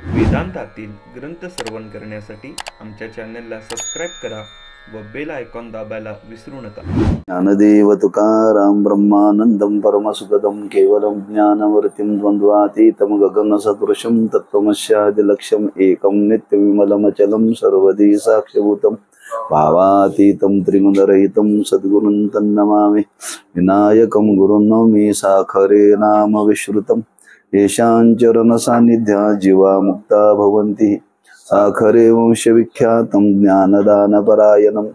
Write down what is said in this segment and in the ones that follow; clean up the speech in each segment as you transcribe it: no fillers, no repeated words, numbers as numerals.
वेदांतातील ग्रंथ श्रवण करण्यासाठी आमच्या चॅनलला सबस्क्राईब करा व बेल आयकॉन दाबायला विसरू नका. ज्ञानदेव तुकाराम ब्रह्मानंदं परमसुखदं केवलं ज्ञानवर्तिं द्वन्द्वातीतं गगनसदृशं तत्त्वमस्यादिलक्ष्यम् एकं नित्यविमलमचलं सर्वदी साक्षिभूतं भावातीतं त्रिगुणरहितं सद्गुरुं तन्नमामि. विनायकं गुरुं नौमि साखरे नाम विश्रुतं येषां चरणसान्निध्या जीवा मुक्ता भवन्ति. साखरे वंशविख्यातं ज्ञानदानपरायणं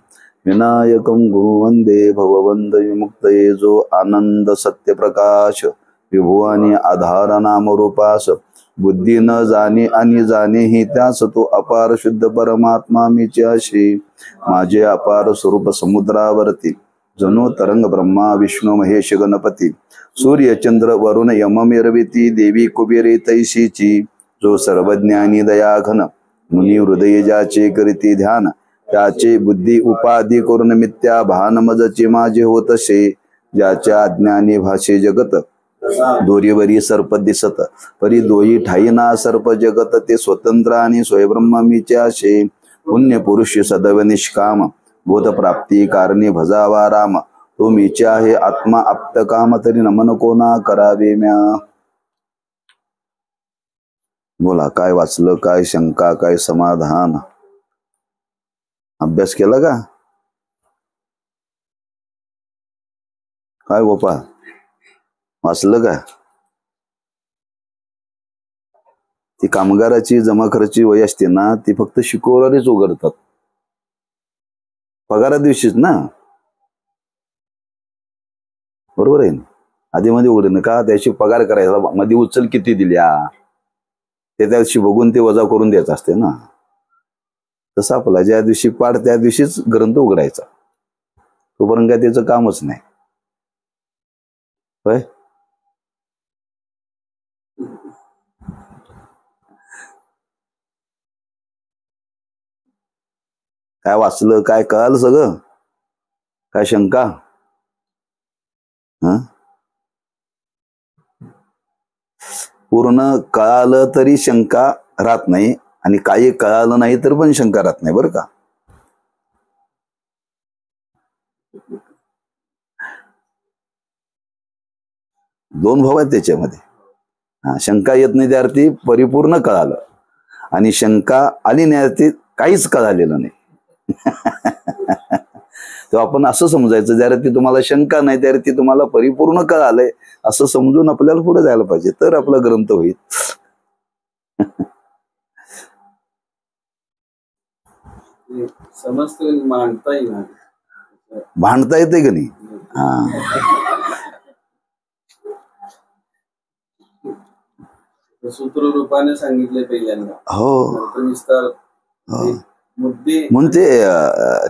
विनायकं गुरुवन्दे भववन्द विमुक्तये. जो आनंद सत्यप्रकाश विभुवानी आधार नाम रूपास बुद्धी न जाणे आणि जाणे ही त्यास तो अपार शुद्ध परमात्मा मीच्याशी. माझे अपार स्वरूप समुद्रावरती जणू तरंग ब्रह्मा विष्णू महेश गणपती. सूर्य चंद्र वरुण यम मिरविती देवी कुबेरे तैशीची. जो सर्वज्ञानी दयाघन मुनी हृदय ज्याचे करीती ध्यान त्याचे बुद्धी उपाधी करून मिथ्या भान मजचे माझे होतसे. ज्याच्या अज्ञानी भाषे जगत दोरीवरी सर्प दिसत परी दोई ठाईना सर्प जगत. ते स्वतंत्र आणि स्वयंब्रह्म मीच्याशे. पुण्य पुरुष सदैव निष्काम बोध प्राप्ती कारणे भजावा राम. तो मीचे आहे आत्मा आप्त काम तरी नमन कोणा करावे म्या. बोला, काय वाचलं, काय शंका, काय समाधान? अभ्यास केला का काय गोपाळ? वाचलं का? ती कामगाराची जमा खर्ची वय असते ना, ती फक्त शुक्रवारीच उघडतात, पगारा दिवशीच ना, बरोबर आहे ना? आधी मध्ये उघडणं का? त्याची पगार करायचा, मध्ये उचल किती दिल्या ते त्या दिवशी बघून ते वजा करून द्यायचं असते ना. तसं आपला ज्या दिवशी पाड त्या दिवशीच ग्रंथ उघडायचा, तोपर्यंत काय त्याचं कामच नाही. होय, काय वाचलं, काय कळालं सगळं, काय शंका? पूर्ण कळालं तरी शंका राहत नाही, आणि काही कळालं नाही तर पण शंका राहत नाही, बरं का? दोन भाव आहेत त्याच्यामध्ये. शंका येत नाही त्या अर्थी परिपूर्ण कळालं, आणि शंका आली नाही अर्थी काहीच कळालेलं नाही. तेव्हा आपण असं समजायचं, ज्या अर्थी तुम्हाला शंका नाही त्या अर्थी तुम्हाला परिपूर्ण कळालंय असं समजून आपल्याला पुढे जायला पाहिजे, तर आपला ग्रंथ होईल. भांडता येते का नाही? सूत्र रूपाने सांगितले पहिल्यांदा. हो, विस्तार म्हणून ते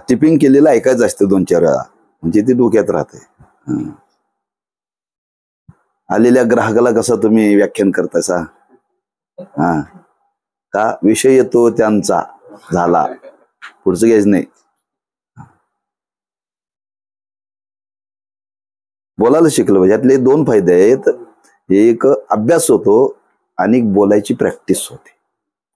टिपिंग केलेलं ऐकायचं असतं 2-4 वेळा, म्हणजे ते डोक्यात राहते. आलेल्या ग्राहकाला कसं तुम्ही व्याख्यान करतायसा? का विषय येतो त्यांचा झाला, पुढचं घ्यायचं नाही. बोलायला शिकलं पाहिजे. यातले 2 फायदे आहेत. एक अभ्यास होतो आणि बोलायची प्रॅक्टिस होते.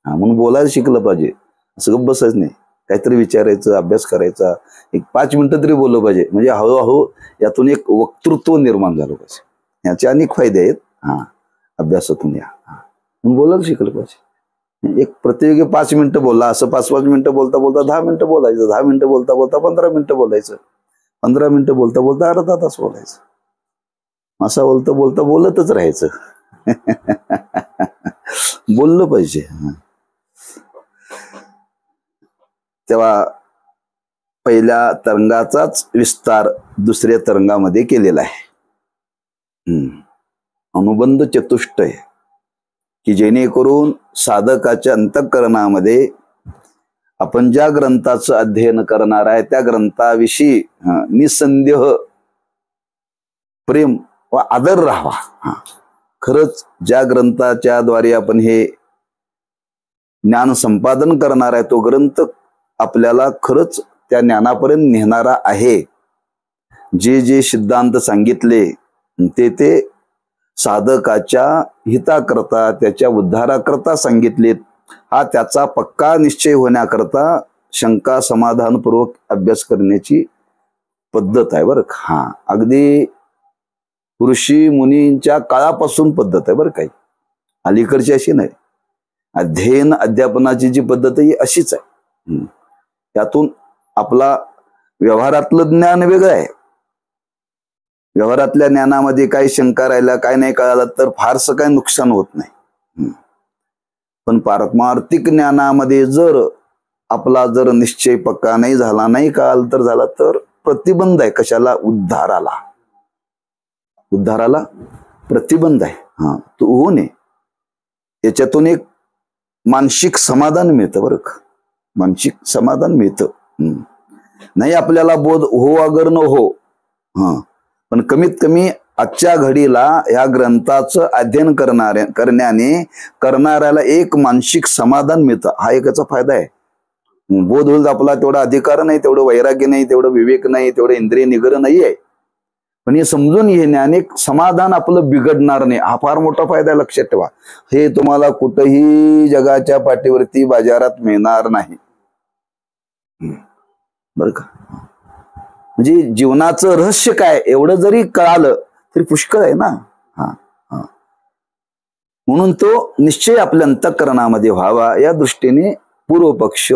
म्हणून बोलायला शिकलं पाहिजे, असं गप्प बसायचं नाही, काहीतरी विचारायचं, अभ्यास करायचा. एक 5 मिनिटं तरी बोललं पाहिजे, म्हणजे हळूहळू यातून एक वक्तृत्व निर्माण झालं पाहिजे. याचे अनेक फायदे आहेत अभ्यासातून. म्हणून बोलायला शिकलं पाहिजे. एक प्रतियोगी 5 मिनिटं बोलला, असं 5-5 मिनिटं बोलता बोलता 10 मिनिटं बोलायचं, 10 मिनिटं बोलता बोलता 15 मिनिटं बोलायचं, 15 मिनिटं बोलता बोलता अर्धा तास बोलायचं. असं बोलता बोलता बोलतच राहायचं. बोललं पाहिजे. तेव्हा पहिल्या तरंगाचाच विस्तार दुसऱ्या तरंगामध्ये केलेला आहे. अनुबंध चतुष्टय, की जेणेकरून साधकाच्या अंतःकरणामध्ये आपण ज्या ग्रंथाचं अध्ययन करणार आहे त्या ग्रंथाविषयी निसंदेह प्रेम व आदर राहावा. खरंच ज्या ग्रंथाच्या द्वारे आपण हे ज्ञान संपादन करणार आहे तो ग्रंथ आपल्याला खरंच त्या ज्ञानापर्यंत नेणारा आहे. जे जे सिद्धांत सांगितले ते साधकाच्या हिताकरता, त्याच्या उद्धाराकरता सांगितलेत, हा त्याचा पक्का निश्चय होण्याकरता शंका समाधानपूर्वक अभ्यास करण्याची पद्धत आहे बरं का. हा अगदी ऋषी मुनींच्या काळापासून पद्धत आहे बरं काही, अलीकडची अशी नाही. अध्ययन अध्यापनाची जी पद्धत आहे ही अशीच आहे. त्यातून आपला व्यवहारातलं ज्ञान वेगळं आहे. व्यवहारातल्या ज्ञानामध्ये काही शंका राहिला, काय नाही कळालं तर फारसं काही नुकसान होत नाही. पण पारमार्थिक ज्ञानामध्ये जर आपला जर निश्चय पक्का नाही झाला, नाही कळालं तर झाला तर प्रतिबंध आहे. कशाला? उद्धाराला. उद्धाराला प्रतिबंध आहे. हा तो होऊ नये. याच्यातून एक मानसिक समाधान मिळतं बरं का, मानसिक समाधान मिळतं. नाही आपल्याला बोध हो अगर न हो, हा पण कमीत कमी आजच्या घडीला या ग्रंथाचं अध्ययन करणाऱ्याला एक मानसिक समाधान मिळतं. हा एक याचा फायदा आहे. बोध होईल आपला तेवढा अधिकार नाही, तेवढं वैराग्य नाही, तेवढं विवेक नाही, तेवढं इंद्रिय निग्रह नाही आहे. पण हे समजून घेण्याने समाधान आपलं बिघडणार नाही. हा फार मोठा फायदा आहे, लक्षात ठेवा. हे तुम्हाला कुठेही जगाच्या पाठीवरती बाजारात मिळणार नाही बरं का. म्हणजे जीवनाचं रहस्य काय एवढं जरी कळालं तरी पुष्कळ आहे ना. हा हा म्हणून तो निश्चय आपल्या अंतःकरणामध्ये व्हावा या दृष्टीने पूर्वपक्ष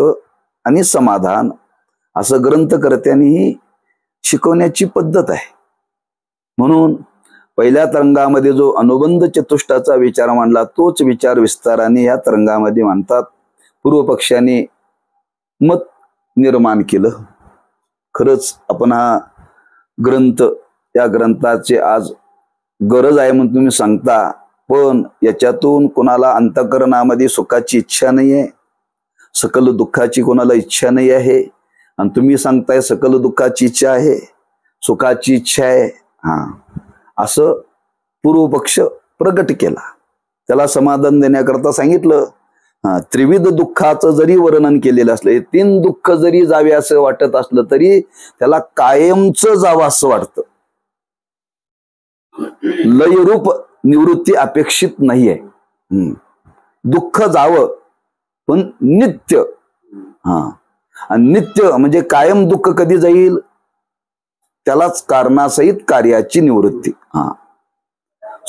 आणि समाधान असं ग्रंथकर्त्यांनी शिकवण्याची पद्धत आहे. म्हणून पहिल्या तरंगामध्ये जो अनुबंध चतुष्टाचा विचार मांडला तोच विचार विस्ताराने या तरंगामध्ये मांडतात. पूर्वपक्षाने मत निर्माण केलं. खरंच आपण हा ग्रंथ, या ग्रंथाची आज गरज आहे म्हणून तुम्ही सांगता, पण याच्यातून कोणाला अंतःकरणामध्ये सुखाची इच्छा नाही आहे, सकल दुःखाची कोणाला इच्छा नाही आहे. आणि तुम्ही सांगताय सकल दुःखाची इच्छा आहे, सुखाची इच्छा आहे. हा असं पूर्वपक्ष प्रगट केला. त्याला समाधान देण्याकरता सांगितलं. त्रिविध दुःखाचं जरी वर्णन केलेलं असलं, हे 3 दुःख जरी जावे असं वाटत असलं तरी त्याला कायमचं जावं असं वाटतं. लयरूप निवृत्ती अपेक्षित नाहीये. दुःख जावं पण नित्य. आणि नित्य म्हणजे कायम दुःख कधी जाईल, त्यालाच कारणासहित कार्याची निवृत्ती.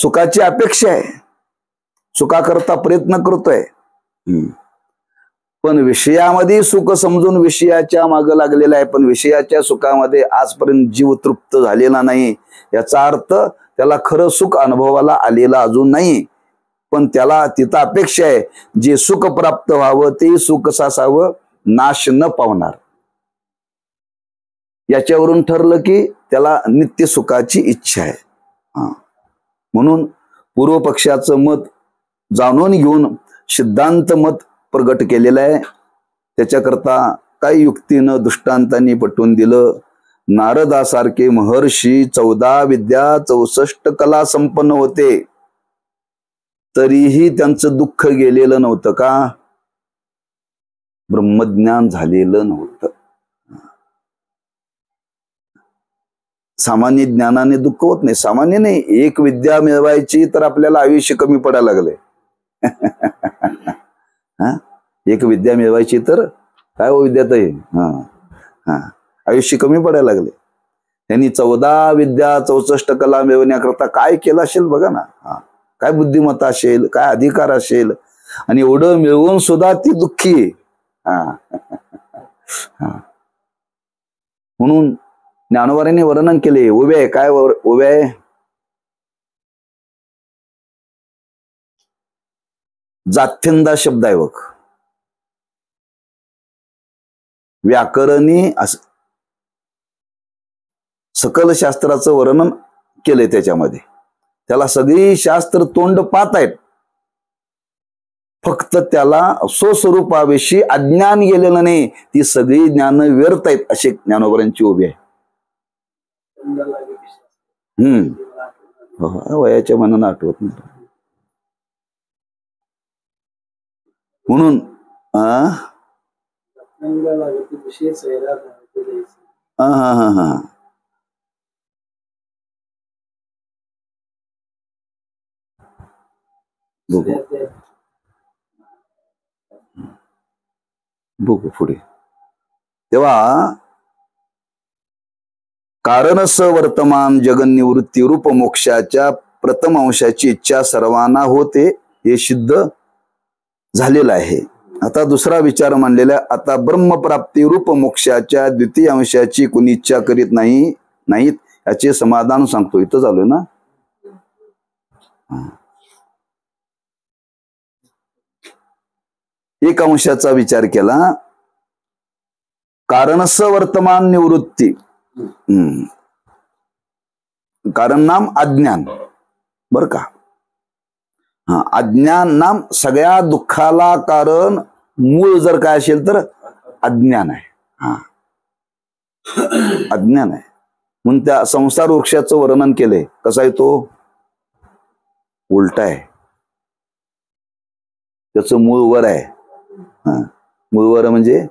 सुखाची अपेक्षा आहे, सुखाकरता प्रयत्न करतोय, पण विषयामध्ये सुख समजून विषयाच्या मागे लागलेला आहे, पण विषयाच्या सुखामध्ये आजपर्यंत जीव तृप्त झालेला नाही. याचा अर्थ त्याला खरं सुख अनुभवाला आलेलं अजून नाही. पण त्याला तिथं अपेक्षा आहे जे सुख प्राप्त व्हावं ते सुख सासावं, नाश न पावणार. याच्यावरून ठरलं की त्याला नित्य सुखाची इच्छा आहे. म्हणून पूर्वपक्षाचं मत जाणून घेऊन सिद्धांत मत प्रगट केलेलं आहे. त्याच्याकरता काही युक्तीनं दृष्टांतांनी पटवून दिलं. नारदासारखे महर्षी 14 विद्या 64 कला संपन्न होते, तरीही त्यांचं दुःख गेलेलं नव्हतं का? ब्रह्मज्ञान झालेलं नव्हतं. सामान्य ज्ञानाने दुःख होत नाही. सामान्य नाही, एक विद्या मिळवायची तर आपल्याला आयुष्य कमी पडायला लागले. एक विद्या मिळवायची तर काय हो विद्यात आहे, आयुष्य कमी पडायला लागले. त्यांनी 14 विद्या 64 कला मिळवण्याकरता काय केलं असेल बघा ना. काय बुद्धिमत्ता असेल, काय अधिकार असेल, आणि एवढं मिळवून सुद्धा ती दुःखी. म्हणून ज्ञानोबारांनी वर्णन केले. उभे आहे काय, उभे आहे जाथ्यंदा शब्द आहे बघ. व्याकरणी सकल शास्त्राचं वर्णन केलंय त्याच्यामध्ये. त्याला सगळी शास्त्र तोंड पाहत आहेत, फक्त त्याला स्वस्वरूपाविषयी अज्ञान गेलेलं नाही. ती सगळी ज्ञान व्यर्थ आहेत अशी ज्ञानोबरांची उभी आहे. वयाच्या मनानं आठवत नाही म्हणून बघू पुढे. तेव्हा कारणस वर्तमान जगन निवृत्ती रूप मोक्षाच्या प्रथम अंशाची इच्छा सर्वांना होते हे सिद्ध झालेलं आहे. आता दुसरा विचार मांडलेला, आता ब्रह्मप्राप्ती रूप मोक्षाच्या द्वितीय अंशाची कुणी इच्छा करीत नाहीत याचे समाधान सांगतो. इथं झालोय ना. एक अंशाचा विचार केला. कारणस वर्तमान निवृत्ती, कारण नाम अज्ञान, बर का. अज्ञान नाम सगळ्या दुःखाला कारण मूळ जर काय असेल तर अज्ञान आहे. अज्ञान आहे म्हणून त्या संसार वृक्षाचं वर्णन केलंय. कसा आहे तो? उलटा आहे. त्याचं मूळ वर आहे. मूळ वर म्हणजे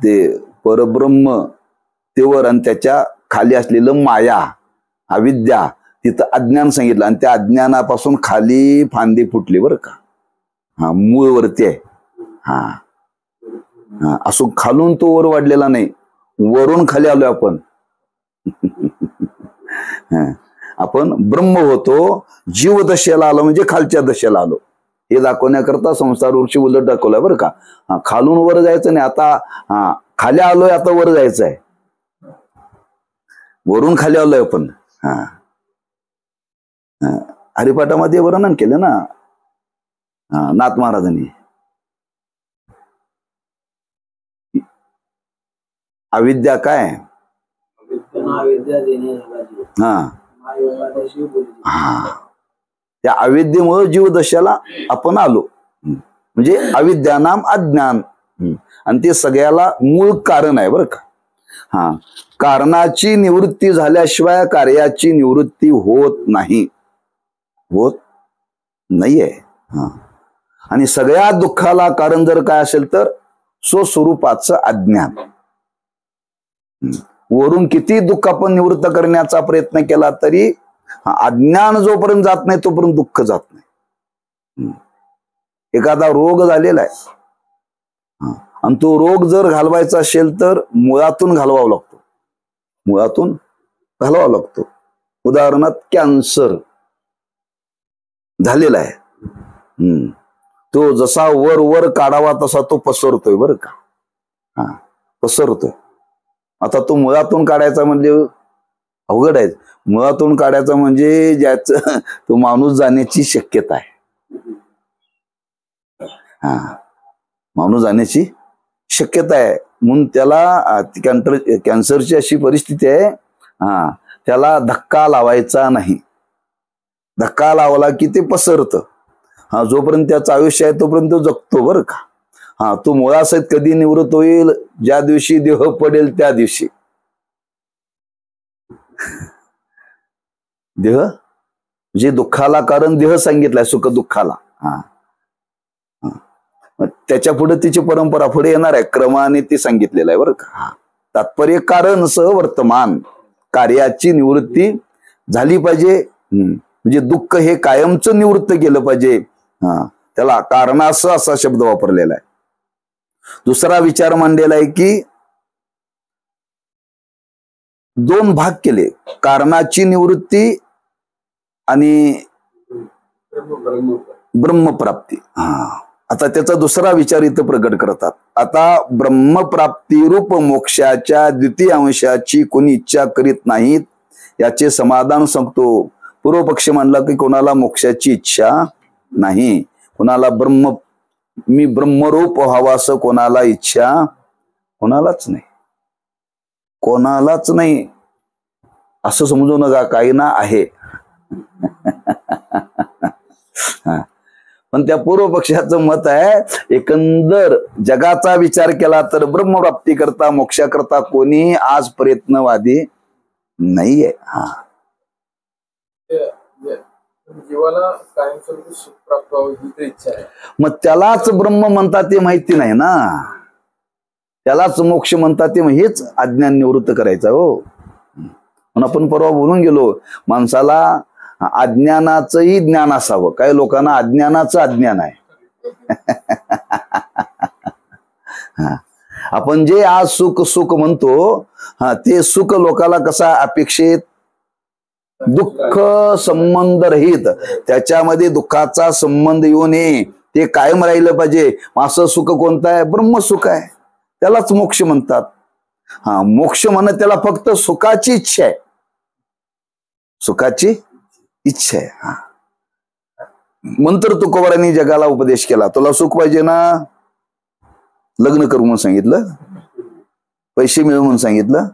ते परब्रह्म ते वर, आणि त्याच्या खाली असलेलं माया अविद्या, तिथं अज्ञान सांगितलं. आणि त्या अज्ञानापासून खाली फांदी फुटली बरं का. मूळ वरती आहे. असं खालून तो वर वाढलेला नाही, वरून खाली आलोय आपण. आपण ब्रह्म होतो, जीव दशेला आलो म्हणजे खालच्या दशेला आलो. हे दाखवण्याकरता संसार वृक्ष उलट दाखवलाय बरं का. खालून वर जायचं नाही. आता खाली आलोय, आता वर जायचं आहे. वरून खाली आलोय आपण. हरिपाठामध्ये वर्णन केलं ना नाथ महाराजांनी. अविद्या काय? त्या अविद्येमुळे जीवदशाला आपण आलो. म्हणजे अविद्या नाम अज्ञान, आणि ते सगळ्याला मूळ कारण आहे बरं का. कारणाची निवृत्ती झाल्याशिवाय कार्याची निवृत्ती होत नाहीये. आणि सगळ्या दुःखाला कारण जर काय असेल तर स्वस्वरूपाचं अज्ञान. वरून किती दुःख आपण निवृत्त करण्याचा प्रयत्न केला तरी अज्ञान जोपर्यंत जात नाही तोपर्यंत दुःख जात नाही. एखादा रोग झालेला आहे आणि तो रोग जर घालवायचा असेल तर मुळातून घालवावा लागतो. मुळातून घालवावा लागतो. उदाहरणार्थ कॅन्सर झालेला आहे. तो जसा वर वर काढावा तसा तो पसरतोय बरं का. पसरतोय. आता तो मुळातून काढायचा म्हणजे अवघड आहे. मुळातून काढायचा म्हणजे ज्याचं तो माणूस जाण्याची शक्यता आहे. माणूस जाण्याची शक्यता आहे म्हणून त्याला कॅन्सरची अशी परिस्थिती आहे. त्याला धक्का लावायचा नाही. धक्का लावला की ते पसरतं. जोपर्यंत त्याचं आयुष्य आहे तोपर्यंत तो जगतो बरं का. तो मुळासहित कधी निवृत्त होईल? ज्या दिवशी देह पडेल त्या दिवशी. देह जे दुःखाला कारण देह सांगितलाय, सुख दुःखाला. त्याच्या पुढे तिची परंपरा पुढे येणार आहे, क्रमाने ती सांगितलेलं आहे बरं का. तात्पर्य कारण सह वर्तमान, कार्याची निवृत्ती झाली पाहिजे. म्हणजे दुःख हे कायमचं निवृत्त केलं पाहिजे. त्याला कारणासह असा शब्द वापरलेला आहे. दुसरा विचार मांडलेला आहे की दोन भाग केले, कारणाची निवृत्ती आणि ब्रह्मप्राप्ती. आता त्याचा दुसरा विचार इथं प्रकट करतात. आता ब्रह्मप्राप्ती रूप मोक्षाच्या द्वितीय अंशाची कोणी इच्छा करीत नाहीत याचे समाधान सांगतो. पूर्व पक्ष मांडला की कोणाला मोक्षाची इच्छा नाही, कोणाला मी ब्रह्मरूप व्हावं असं कोणाला इच्छा कोणालाच नाही. कोणालाच नाही असं समजू नका. काही ना आहे. पण त्या पूर्व पक्षाचं मत आहे एकंदर जगाचा विचार केला तर ब्रह्मप्राप्ती करता मोक्षाकरता कोणी आज प्रयत्नवादी नाहीये. जीवाला कायमस्वरूपी सुख प्राप्त व्हावं ही इच्छा आहे. मग त्यालाच ब्रह्म म्हणतात ते माहिती नाही ना. त्यालाच मोक्ष म्हणतात ते, हेच अज्ञान निवृत्त करायचं. हो म्हणून आपण परवा बोलून गेलो, माणसाला अज्ञानाचंही ज्ञान असावं. काही लोकांना अज्ञानाचं अज्ञान आहे. आपण जे आज सुख सुख म्हणतो, ते सुख लोकाला कसा अपेक्षित, दुःख संबंध रहित, त्याच्यामध्ये दुःखाचा संबंध येऊ नये, ते कायम राहिलं पाहिजे. असं सुख कोणतं आहे? ब्रह्मसुख आहे, त्यालाच मोक्ष म्हणतात. मोक्ष म्हणत त्याला फक्त सुखाची इच्छा आहे, सुखाची इच्छा आहे. नंतर तुकोबारांनी जगाला उपदेश केला, तुला सुख पाहिजे ना, लग्न करू म्हणून सांगितलं, पैसे मिळव म्हणून सांगितलं,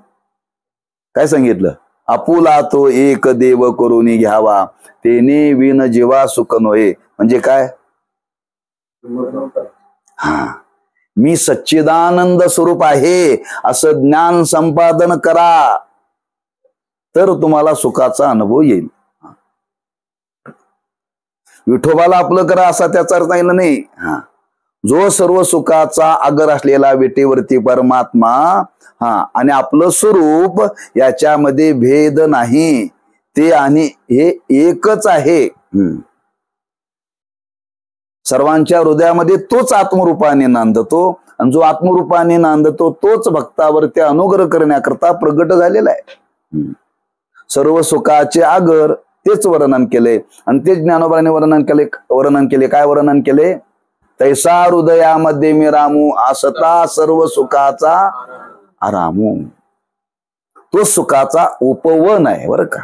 काय सांगितलं? आपुला तो एक देव करून घ्यावा, तेने विन जीवा सुख नोहे. म्हणजे काय? मी सच्चिदानंद स्वरूप आहे असं ज्ञान संपादन करा, तर तुम्हाला सुखाचा अनुभव येईल. विठोबाला आपलं करा असा त्याचा अर्थ नाही. जो सर्व सुखाचा आगर असलेला विटेवरती परमात्मा, आणि आपलं स्वरूप, याच्यामध्ये भेद नाही, ते आणि हे एकच आहे. सर्वांच्या हृदयामध्ये तोच आत्मरूपाने नांदतो, आणि जो आत्मरूपाने नांदतो तोच भक्तावरती अनुग्रह करण्याकरता प्रगट झालेला आहे. सर्व सुखाचे आगर तेच वर्णन केले, आणि तेच ज्ञानोबाने वर्णन केले. काय वर्णन केले? तैसा हृदयामध्ये मी रामू, आसता सर्व सुखाचा आरामू. तो सुखाचा उपवन आहे बरं का,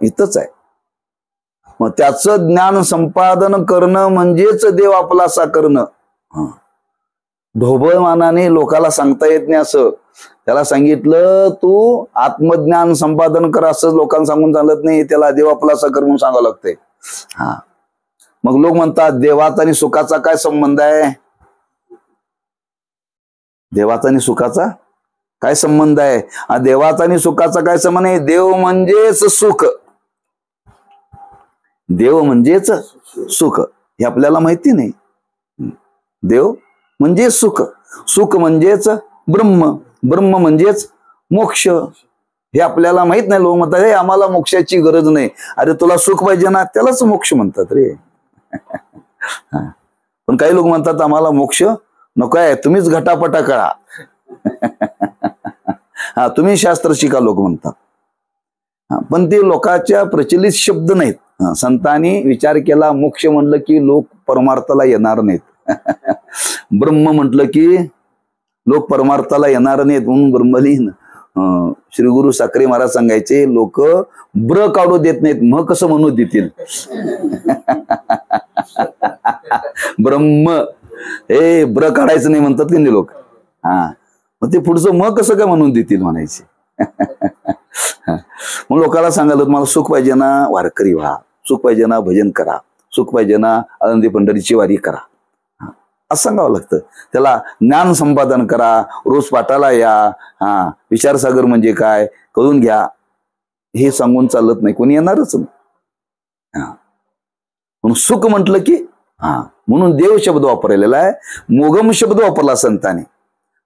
इथंच आहे. मग त्याचं ज्ञान संपादन करणं म्हणजेच देव आपलासा करणं. ढोबळमानाने लोकाला सांगता येत नाही असं. त्याला सांगितलं तू आत्मज्ञान संपादन कर, असं लोकांना सांगून चालत नाही, त्याला देव आपलासा कर म्हणून सांगावं लागतंय. मग लोक म्हणतात देवाचा आणि सुखाचा काय संबंध आहे? देवाचा आणि सुखाचा काय संबंध आहे? देवाचा आणि सुखाचा काय संबंध आहे? देव म्हणजेच सुख, देव म्हणजेच सुख, हे आपल्याला माहिती नाही. देव म्हणजे सुख, सुख म्हणजेच ब्रह्म, ब्रह्म म्हणजेच मोक्ष, हे आपल्याला माहित नाही. लोक म्हणतात हे आम्हाला मोक्षाची गरज नाही. अरे तुला सुख पाहिजे ना, त्यालाच मोक्ष म्हणतात रे. पण काही लोक म्हणतात आम्हाला मोक्ष नको आहे, तुम्हीच घटापटा कळा. तुम्ही शास्त्र शिका लोक म्हणतात. पण ते लोकांच्या प्रचलित शब्द नाहीत. संतांनी विचार केला, मोक्ष म्हणलं की लोक परमार्थाला येणार नाहीत, ब्रह्म म्हटलं की लोक परमार्थाला येणार नाहीत, म्हणून ब्रह्मलीन श्री गुरु साखरे महाराज सांगायचे, लोक ब्र काढू देत नाहीत, मग कसं म्हणू देतील? ब्रह्म हे ब्र काढायचं नाही म्हणतात की नाही लोक. मग ते पुढचं मग कसं काय म्हणून देतील म्हणायचे. मग लोकांना सांगायला, मला सुख पाहिजे ना वारकरी व्हा, सुख पाहिजे ना भजन करा, सुख पाहिजे ना आनंदी पंढरीची वारी करा, असं सांगावं लागतं. त्याला ज्ञान संपादन करा, रोज पाठाला या, विचारसागर म्हणजे काय कळून घ्या, हे सांगून चालत नाही, कोणी येणारच नाही. म्हणून सुख म्हटलं की म्हणून देव शब्द वापरलेला आहे, मोगम शब्द वापरला संतांनी.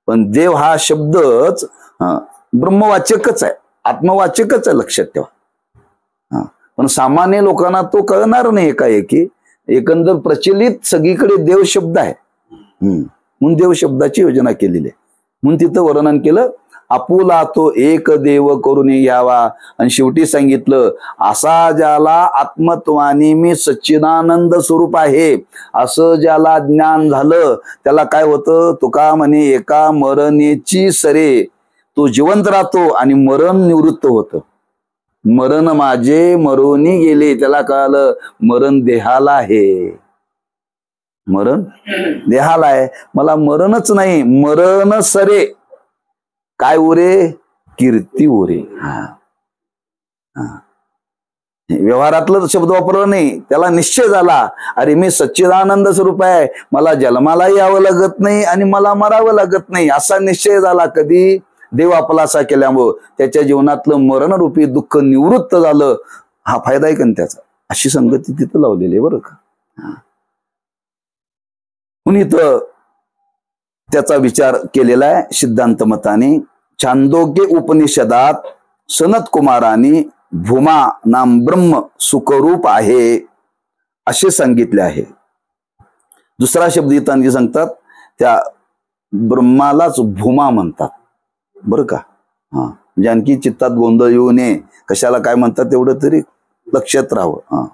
पण देव हा शब्दच ब्रह्मवाचकच आहे, आत्मवाचकच आहे, लक्षात ठेवा. पण सामान्य लोकांना तो कळणार नाही एकाएकी. एकंदर प्रचलित सगळीकडे देव शब्द आहे, म्हणून देव शब्दाची योजना केलेली आहे. म्हणून तिथं वर्णन केलं, आपुला तो एक देव करून घ्यावा. आणि शेवटी सांगितलं, असा ज्याला आत्मत्वाने मी सच्चिदानंद स्वरूप आहे असं ज्याला ज्ञान झालं, त्याला काय होतं? तुका म्हणे एका मरणेची सरे, तो जिवंत राहतो आणि मरण निवृत्त होतं. मरण माझे मरोनी गेले, त्याला कळालं मरण देहाला आहे, मरण देहाला आहे, मला मरणच नाही, मरण सरे, काय उरे? कीर्ती उरे. व्यवहारातलं शब्द वापरला नाही, त्याला निश्चय झाला, अरे मी सच्चिदानंद स्वरूप आहे, मला जन्माला यावं लागत नाही आणि मला मरावं लागत नाही, असा निश्चय झाला. कधी? देव आपला असा केल्यामुळं त्याच्या जीवनातलं मरणरूपी दुःख निवृत्त झालं. हा फायदा आहे का त्याचा? अशी संगती तिथं लावलेली आहे बरं का. म्हणून इथं त्याचा विचार केलेला आहे सिद्धांत मताने. छांदोग्य उपनिषदात सनत कुमारांनी भूमा नाम ब्रह्म सुखरूप आहे असे सांगितले आहे. दुसरा शब्द इथं सांगतात, त्या ब्रह्मालाच भूमा म्हणतात बरं का. हा म्हणजे आणखी चित्तात गोंधळ येऊ नये, कशाला काय म्हणतात तेवढं तरी लक्षात राहावं. हा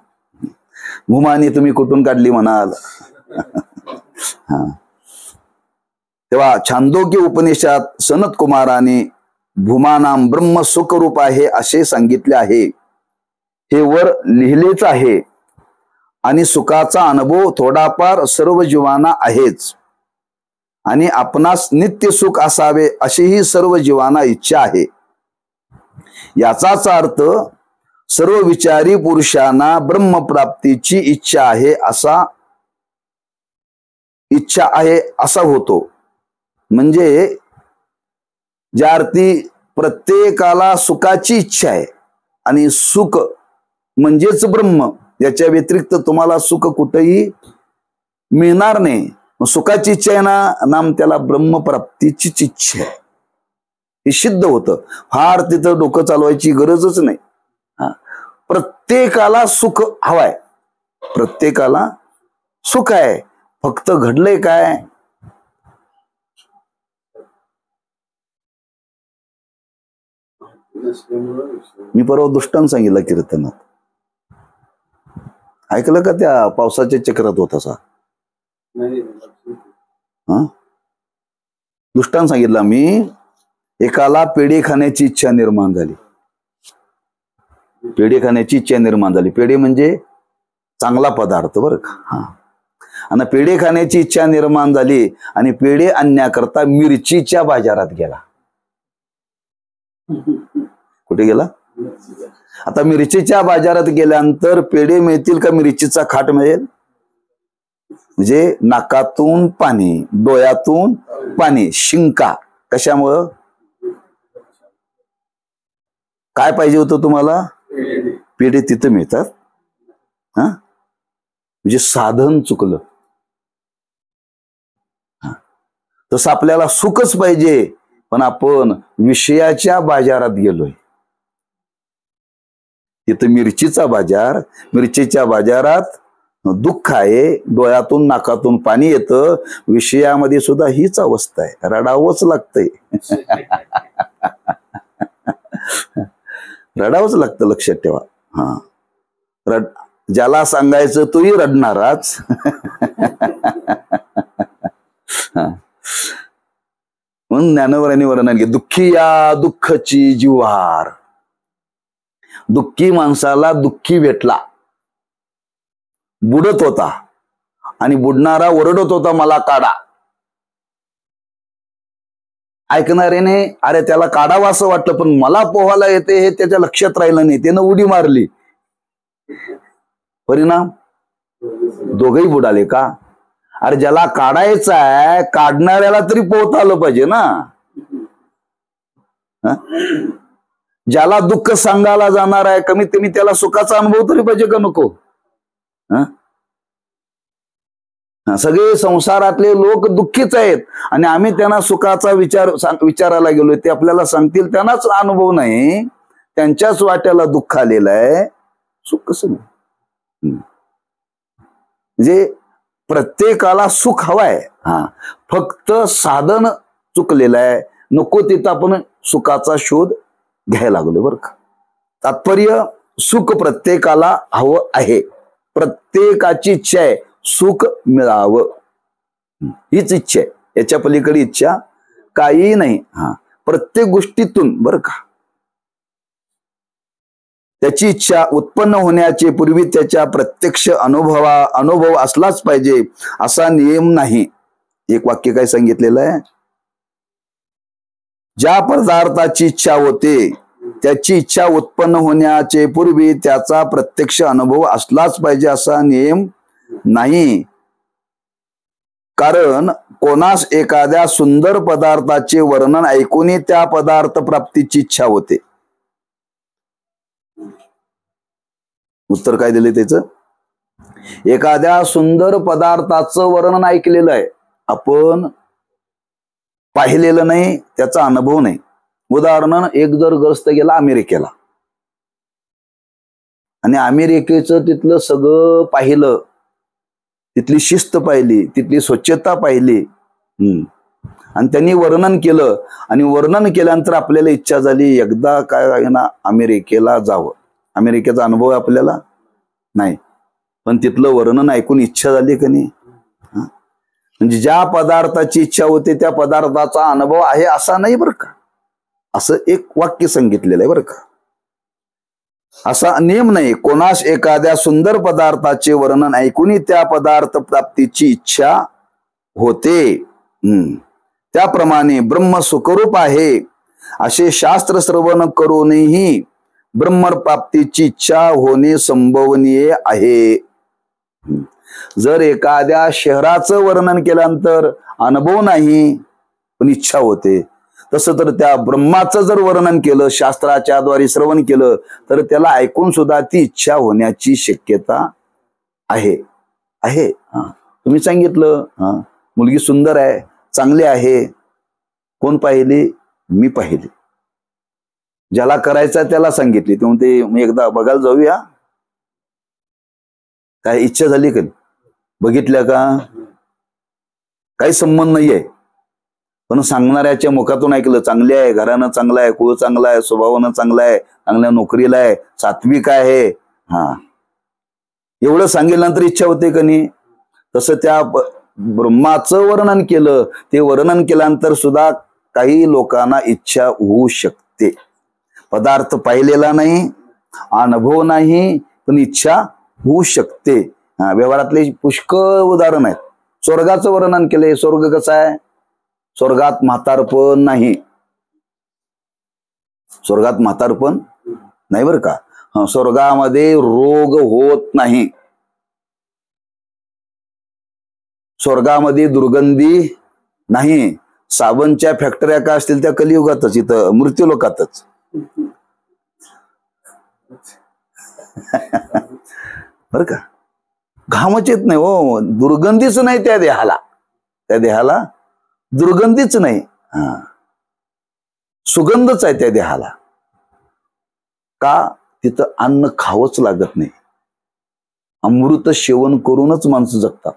भूमानी तुम्ही कुठून काढली म्हणाल. हा तेव्हा छांदोग्य उपनिषदात सनत कुमाराने भूमानाम ब्रह्म सुखरूप आहे असे सांगितले आहे. हे वर लिहिलेच आहे. आणि सुखाचा अनुभव थोडाफार सर्व जीवांना आहेच, आणि आपणास नित्य सुख असावे अशीही सर्व जीवांना इच्छा आहे. याचाच अर्थ सर्व विचारी पुरुषांना ब्रह्मप्राप्तीची इच्छा आहे असा होतो. म्हणजे ज्या अर्थी प्रत्येकाला सुखाची इच्छा आहे, आणि सुख म्हणजेच ब्रह्म, याच्या व्यतिरिक्त तुम्हाला सुख कुठेही मिळणार नाही. सुखाची इच्छा आहे ना, नाम त्याला ब्रह्मप्राप्तीचीच इच्छा आहे. हे सिद्ध होतं. फार तिथं डोकं चालवायची गरजच नाही. प्रत्येकाला सुख हवाय, प्रत्येकाला सुख आहे. फक्त घडलंय काय, मी परवा दृष्टांत सांगितलं कीर्तनात, ऐकलं का? त्या पावसाच्या चक्रात होता असा दृष्टांत सांगितला मी. एकाला पेढे खाण्याची इच्छा निर्माण झाली. पेढे खाण्याची इच्छा निर्माण झाली. पेढे म्हणजे चांगला पदार्थ बरं का. हा आणि पेढे खाण्याची इच्छा निर्माण झाली, आणि पेढे आणण्याकरता मिरचीच्या बाजारात गेला. कुठे गेला? आता मिरचीच्या बाजारात गेल्यानंतर पेढे मिळतील का मिरचीचा खाट मिळेल? म्हणजे नाकातून पाणी, डोळ्यातून पाणी, शिंका. कशामुळं? काय पाहिजे होतं तुम्हाला? पेढे तिथं मिळतात. म्हणजे साधन चुकलं. तसं आपल्याला सुखच पाहिजे, पण आपण विषयाच्या बाजारात गेलोय. तिथं मिरचीचा बाजार, मिरचीच्या बाजारात दुःख आहे, डोळ्यातून नाकातून पाणी येतं. विषयामध्ये सुद्धा हीच अवस्था आहे, रडावंच लागतंय. रडावंच लागतं, लक्षात ठेवा. हा ज्याला सांगायचं तोही रडणाराच. म्हणून ज्ञानवरांनी वर्णन केलं, दुःखी या दुःखची जिव्हार. दुःखी माणसाला दुःखी भेटला, बुडत होता, आणि बुडणारा ओरडत होता मला काढा. ऐकणाऱ्याने अरे त्याला काढावं असं वाटलं, पण मला पोहायला येते हे त्याच्या लक्षात राहिलं नाही, त्यानं उडी मारली. परिणाम दोघही बुडाले का? अरे ज्याला काढायचं आहे, काढणाऱ्याला तरी पोहता आलं पाहिजे ना. ज्याला दुःख सांगायला जाणार आहे, कमीत कमी त्याला सुखाचा अनुभव तरी पाहिजे का नको? सगळे संसारातले लोक दुःखीच आहेत, आणि आम्ही त्यांना सुखाचा विचारायला गेलोय. ते आपल्याला सांगतील, त्यांनाच अनुभव नाही, त्यांच्याच वाट्याला दुःख आलेलं आहे. सुख कसं नाही? म्हणजे प्रत्येकाला सुख हवाय. फक्त साधन चुकलेलं आहे. नको तिथं आपण सुखाचा शोध घ्यायला लागलो बरं का. तात्पर्य, सुख प्रत्येकाला हवं आहे. प्रत्येकाची इच्छा आहे सुख मिळावं, हीच इच्छा आहे. याच्या पलीकडे इच्छा काही नाही. प्रत्येक गोष्टीतून बरं का, त्याची इच्छा उत्पन्न होण्याचे पूर्वी त्याच्या प्रत्यक्ष अनुभव असलाच पाहिजे असा नियम नाही. एक वाक्य काय सांगितलेलं आहे? ज्या पदार्थाची इच्छा होते त्याची इच्छा उत्पन्न होण्याचे पूर्वी त्याचा प्रत्यक्ष अनुभव असलाच पाहिजे असा नियम नाही. कारण कोणास एखाद्या सुंदर पदार्थाचे वर्णन ऐकून त्या पदार्थ प्राप्तीची इच्छा होते. उत्तर काय दिले त्याचं? एखाद्या सुंदर पदार्थाचं वर्णन ऐकलेलं आहे, आपण पाहिलेलं नाही, त्याचा अनुभव नाही. उदाहरण, एक जर ग्रस्त गेला अमेरिकेला, आणि अमेरिकेचं तिथलं सगळं पाहिलं, तिथली शिस्त पाहिली, तिथली स्वच्छता पाहिली, आणि त्यांनी वर्णन केलं आणि वर्णन केल्यानंतर आपल्याला इच्छा झाली एकदा काय आहे ना अमेरिकेला जावं. अमेरिकेचा अनुभव आपल्याला नाही, पण तिथलं वर्णन ऐकून इच्छा झाली का नाही. म्हणजे ज्या पदार्थाची इच्छा होते त्या पदार्थाचा अनुभव आहे असा नाही बरं का, असं एक वाक्य सांगितलेलं आहे बरं का. असा नियम नाही. कोणास एखाद्या सुंदर पदार्थाचे वर्णन ऐकून त्या पदार्थ प्राप्तीची इच्छा होते. त्याप्रमाणे ब्रह्म सुखरूप आहे असे शास्त्र श्रवण करूनही ब्रह्मप्राप्तीची इच्छा होणे संभवनीय आहे. जर एखाद्या शहराचं वर्णन केल्यानंतर अनुभव नाही पण इच्छा होते, तसं तर त्या ब्रह्माचं जर वर्णन केलं, शास्त्राच्या द्वारे श्रवण केलं, तर त्याला ऐकून सुद्धा ती इच्छा होण्याची शक्यता आहे. आहे तुम्ही सांगितलं मुलगी सुंदर आहे, चांगली आहे. कोण पाहिली? मी पाहिली. ज्याला करायचा त्याला सांगितली. ते म्हणते मी एकदा बघायला जाऊया. काय इच्छा झाली का? बघितल्या का? काही संबंध नाहीये, पण सांगणाऱ्याच्या मुखातून ऐकलं चांगली आहे, घरानं चांगलं आहे, कुळ चांगला आहे, स्वभावानं चांगला आहे, चांगल्या नोकरीला आहे, सात्विक आहे, एवढं सांगितल्यानंतर इच्छा होते का नाही. तसं त्या ब्रह्माचं वर्णन केलं, ते वर्णन केल्यानंतर सुद्धा काही लोकांना इच्छा होऊ शकते. पदार्थ पाहिलेला नाही, अनुभव नाही, पण इच्छा होऊ शकते. व्यवहारातले पुष्कळ उदाहरण आहेत. स्वर्गाचं वर्णन केलंय. स्वर्ग कसा आहे? स्वर्गात म्हातारपण नाही. स्वर्गात म्हातारपण नाही बरं का. स्वर्गामध्ये रोग होत नाही. स्वर्गामध्ये दुर्गंधी नाही. साबणच्या फॅक्टऱ्या काय असतील त्या कलियुगातच, इथं मृत्यू लोकातच. बर का. घामच येत नाही हो, दुर्गंधीच नाही त्या देहाला. त्या देहाला दुर्गंधीच नाही, सुगंधच आहे त्या देहाला. का? तिथं अन्न खावंच लागत नाही. अमृत सेवन करूनच माणसं जगतात.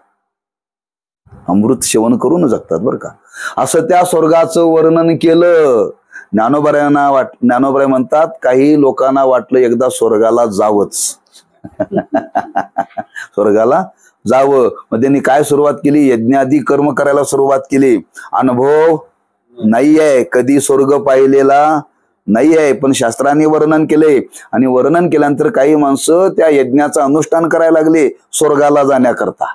अमृत सेवन करून जगतात बरं का. असं त्या स्वर्गाचं वर्णन केलं. ज्ञानोबराय म्हणतात काही लोकांना वाटलं एकदा स्वर्गाला जावंच. स्वर्गाला जावं. मग त्यांनी काय सुरुवात केली? यज्ञादी कर्म करायला सुरुवात केली. अनुभव नाहीये, कधी स्वर्ग पाहिलेला नाहीये, पण शास्त्राने वर्णन केले. आणि वर्णन केल्यानंतर काही माणसं त्या यज्ञाचं अनुष्ठान करायला लागले स्वर्गाला जाण्याकरता.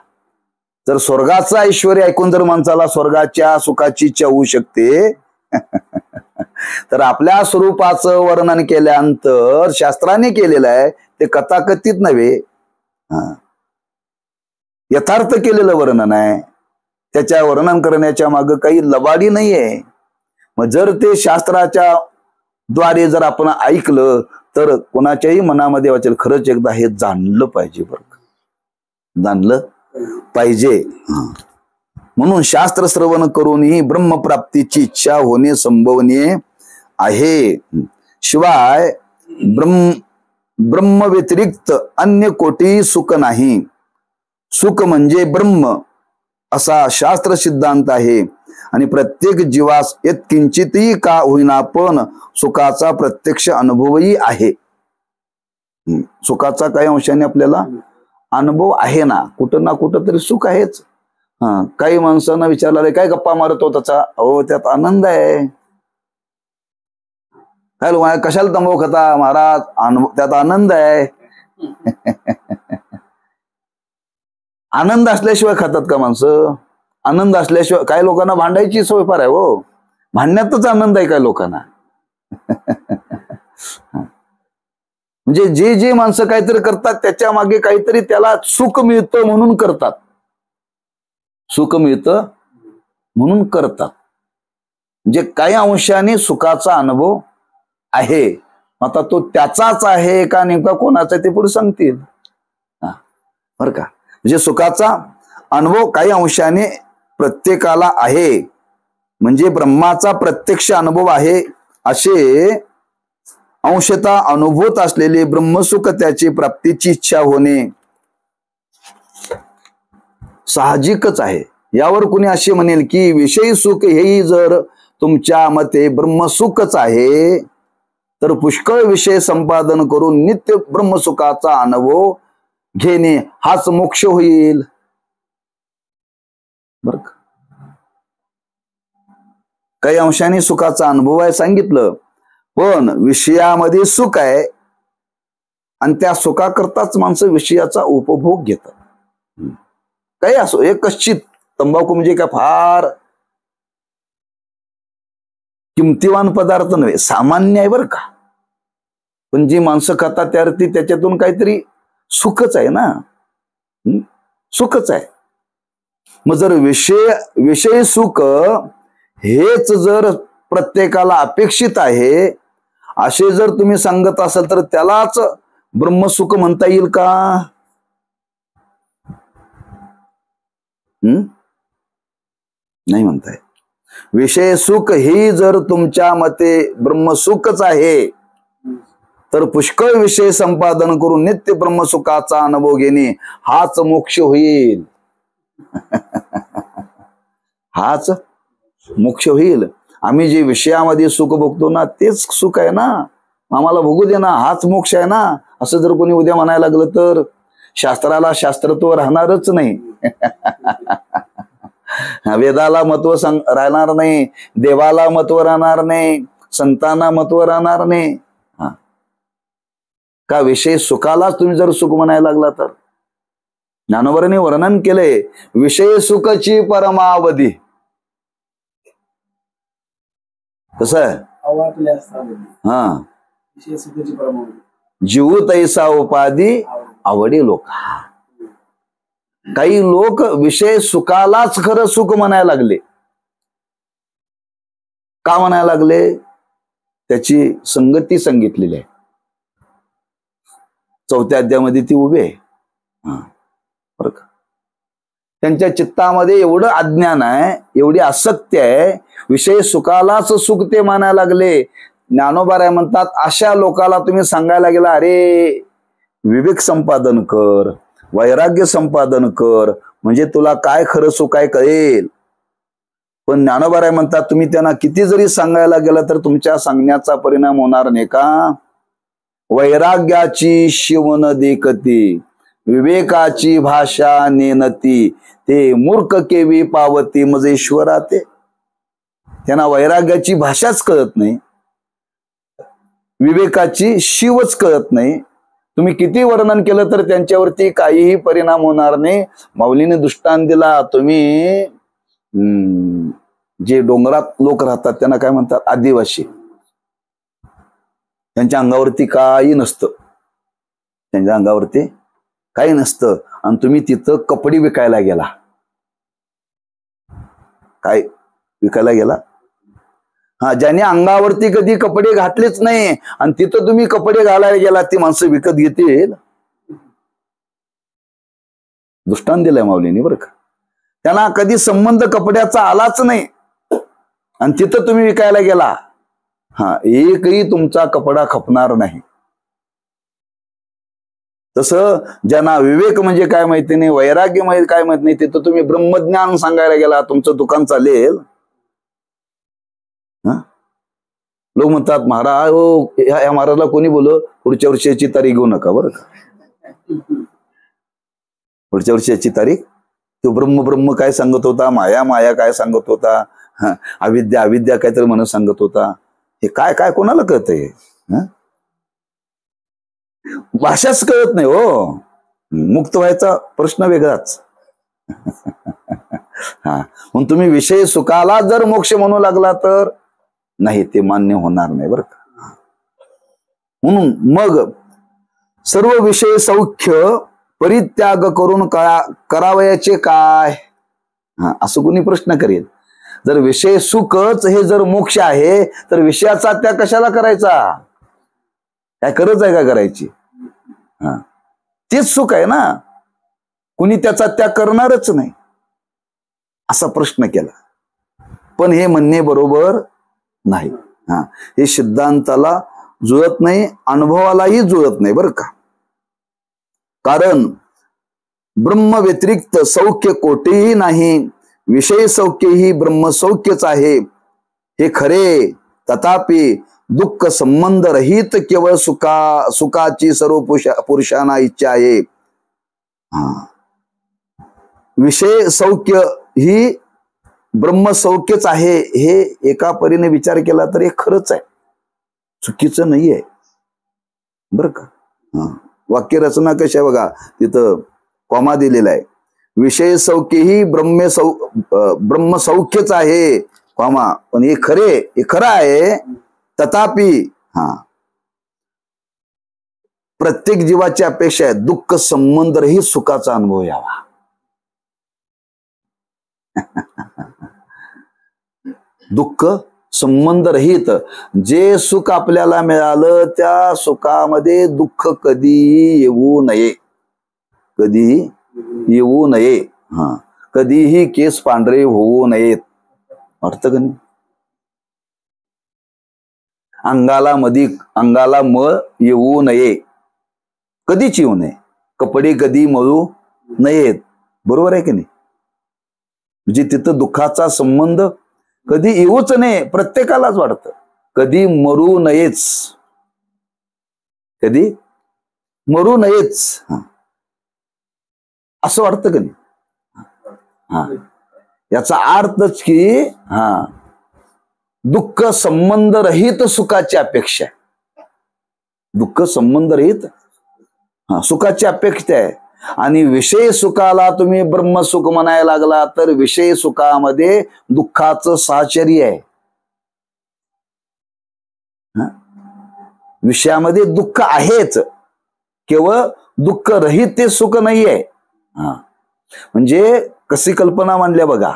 जर स्वर्गाचं ऐश्वर्य ऐकून जर माणसाला स्वर्गाच्या सुखाची इच्छा होऊ शकते, तर आपल्या स्वरूपाचं वर्णन केल्यानंतर शास्त्राने केलेलं आहे ते कथाकथित नव्हे, यथार्थ केलेलं वर्णन आहे. त्याच्या वर्णन करण्याच्या मागे काही लबाडी नाहीये. मग जर ते शास्त्राच्या द्वारे जर आपण ऐकलं तर कोणाच्याही मनामध्ये वाचेल खरंच एकदा हे जाणलं पाहिजे बरं, जाणलं पाहिजे. म्हणून शास्त्र श्रवण करूनही ब्रह्मप्राप्तीची इच्छा होणे संभवनीय आहे. शिवाय ब्रह्म व्यतिरिक्त अन्य कोटी सुख नाही. सुख म्हणजे ब्रह्म असा शास्त्र सिद्धांत आहे. आणि प्रत्येक जीवास यत्किंचितही का होईना पण सुखाचा प्रत्यक्ष अनुभवही आहे. सुखाचा काही अंशाने आपल्याला अनुभव आहे ना, कुठं ना कुठं तरी सुख आहेच. काही माणसांना विचारलं काय गप्पा मारतो त्याचा? अहो त्यात आनंद आहे. काय लोक कशाला तंबाखू खाता महाराज? त्यात आनंद आहे. आनंद असल्याशिवाय खातात का माणसं? आनंद असल्याशिवाय. काही लोकांना भांडायची सवय फार आहे हो, भांडण्यातच आनंद आहे काय लोकांना. म्हणजे जे जे माणसं काहीतरी करतात त्याच्या मागे काहीतरी त्याला सुख मिळतं म्हणून करतात. सुख मिळतं म्हणून करतात. म्हणजे काही अंशाने सुखाचा अनुभव आहे. आता तो त्याचाच आहे का नेमका कोणाचा ते पुढे सांगतील बर का. म्हणजे सुखाचा अनुभव काही अंशाने प्रत्येकाला आहे. म्हणजे ब्रह्माचा प्रत्यक्ष अनुभव आहे असे अंशतः अनुभूत असलेले ब्रह्मसुख त्याची प्राप्तीची इच्छा होणे साहजिकच आहे. यावर कुणी असे म्हणेल की विषयी सुख हेही जर तुमच्या मते ब्रह्मसुखच आहे तर पुष्कळ विषय संपादन करून नित्य ब्रह्मसुखाचा अनुभव घेणे हाच मोक्ष होईल. बर का, काही अंशाने सुखाचा अनुभव आहे सांगितलं, पण विषयामध्ये सुख आहे आणि त्या सुखाकरताच माणसं विषयाचा उपभोग घेतात. काही असो, एक कश्चित तंबाखू म्हणजे काय फार किमतीवान पदार्थ नव्हे, सामान्य आहे बर का, पण जी माणसं खातात त्यावरती त्याच्यातून काहीतरी सुखच आहे ना, सुखच आहे. मग जर विषय सुख हेच जर प्रत्येकाला अपेक्षित आहे असे जर तुम्ही सांगत असाल तर त्यालाच ब्रह्मसुख म्हणता येईल का? नाही म्हणताय. विषय सुख ही जर तुमच्या मते ब्रह्मसुखच आहे तर पुष्कळ विषय संपादन करून नित्य ब्रह्मसुखाचा अनुभव घेणे हाच मोक्ष होईल. हाच मोक्ष होईल. आम्ही जे विषयामध्ये सुख भोगतो ना तेच सुख आहे ना, आम्हाला भोगू दे ना, हाच मोक्ष आहे ना, असं जर कोणी उद्या म्हणायला लागलं तर शास्त्राला शास्त्रत्व राहणारच नाही. वेदाला महत्व राहणार नाही, देवाला महत्व राहणार नाही, संतांना महत्व राहणार नाही. का विषय सुखालाच तुम्ही जर सुख म्हणायला लागला तर ज्ञानोबरांनी वर्णन केले विषय सुखाची परमावधी. कसं आहे? हा, जीव तैसा उपाधी आवडी लोक. काही लोक विषय सुखालाच खरं सुख म्हणायला लागले. का म्हणायला लागले? त्याची संगती सांगितलेली आहे. 4थ्या अध्यायामध्ये ती उभी आहे. बरं का, त्यांच्या चित्तामध्ये एवढं अज्ञान आहे, एवढी आसक्ती आहे, विषय सुखालाच सुख ते मानायला लागले. ज्ञानोबा म्हणतात अशा लोकाला तुम्ही सांगायला गेला अरे विवेक संपादन कर, वैराग्य संपादन कर, म्हणजे तुला काय खरं सुख आहे कळेल. पण ज्ञानोबा म्हणतात तुम्ही त्यांना किती जरी सांगायला गेला तर तुमच्या सांगण्याचा परिणाम होणार नाही का? वैराग्याची शिवण देखती, विवेकाची भाषा नेनती, ते मूर्ख केवी पावती मजेश्वरा. ते त्यांना वैराग्याची भाषाच कळत नाही, विवेकाची शिवच कळत नाही. तुम्ही किती वर्णन केलं तर त्यांच्यावरती काहीही परिणाम होणार नाही. माऊलीने दृष्टांत दिला, तुम्ही जे डोंगरात लोक राहतात त्यांना काय म्हणतात? आदिवासी. त्यांच्या अंगावरती काही नसतं, त्यांच्या अंगावरती काही नसतं, आणि तुम्ही तिथं कपडे विकायला गेला. काय विकायला गेला? हा, ज्याने अंगावरती कधी कपडे घातलेच नाही आणि तिथं तुम्ही कपडे घालायला गेला, ती माणसं विकत घेतील? दृष्टांत दिलाय माऊलीने बरं का. त्यांना कधी संबंध कपड्याचा आलाच नाही आणि तिथं तुम्ही विकायला गेला, हा, एकही तुमचा कपडा खपणार नाही. तसं ज्यांना विवेक म्हणजे काय माहिती नाही, वैराग्य म्हणजे काय माहित नाही, तिथं तुम्ही ब्रह्मज्ञान सांगायला गेला, तुमचं दुकान चालेल? लोक म्हणतात महाराज हो, या महाराजला कोणी बोल, पुढच्या वर्षाची तारीख घेऊ नका बरं का. पुढच्या वर्षाची तारीख, तो ब्रह्म काय सांगत होता, माया काय सांगत होता, अविद्या काहीतरी म्हणत सांगत होता. हे काय कोणाला कळतंय? भाषाच कळत नाही हो. मुक्त व्हायचा प्रश्न वेगळाच. हा, मग तुम्ही विषय सुखाला जर मोक्ष म्हणू लागला तर नाही, ते मान्य होणार नाही बरं का. म्हणून मग सर्व विषय सौख्य परित्याग करून करावयाचे काय? असं कोणी प्रश्न करेल. जर विषय सुखच हे जर मोक्ष आहे तर विषयाचा त्याग कशाला करायचा? काय गरज आहे का करायची? तेच सुख आहे ना, कुणी त्याचा त्याग करणारच नाही असा प्रश्न केला. पण हे म्हणणे बरोबर नाही. हे सिद्धांताला जुळत नाही, अनुभवालाही जुळत नाही बरं का. कारण ब्रह्म व्यतिरिक्त सौख्य कोठेही नाही. विषय सौख्य ही ब्रह्मसौख्यच आहे हे खरे, तथापि दुःख संबंध रहित केवळ सुखाची सर्व पुरुषांना इच्छा आहे. विषय सौख्य ही ब्रह्मसौख्यच आहे हे एका परीने विचार केला तर हे खरंच आहे, चुकीचं नाही आहे बर का. वाक्य रचना कशा बघा, तिथं कॉमा दिलेला आहे. विषय सौख्य ही ब्रह्मसौख्यच आहे कॉमा, पण हे खरं आहे. तथापि प्रत्येक जीवाची अपेक्षा आहे दुःख संबंध रहित सुखाचा अनुभव यावा. दुःख संबंध रहित जे सुख आपल्याला मिळालं त्या सुखामध्ये दुःख कधीही येऊ नये, कधीही येऊ नये. कधीही केस पांढरे होऊ नयेत. अर्थ का नाही? अंगाला मळ येऊ नये, कधीच येऊ नये. कपडे कधी मळू नयेत. बरोबर आहे की नाही? म्हणजे तिथं दुःखाचा संबंध कधी येऊच नये. प्रत्येकालाच वाटतं कधी मरू नयेच, कधी मरू नयेच असं वाटतं का नाही? याचा अर्थच की दुःख संबंध रहित सुखाची अपेक्षा आहे. दुःख संबंध रहित सुखाची अपेक्षा आहे. आणि विषय सुखाला तुम्ही ब्रह्मसुख म्हणायला लागला तर विषय सुखामध्ये दुःखाचं साहचर्य आहे. विषयामध्ये दुःख आहेच, केवळ दुःख रहित ते सुख नाही आहे. म्हणजे कशी कल्पना मांडल्या बघा,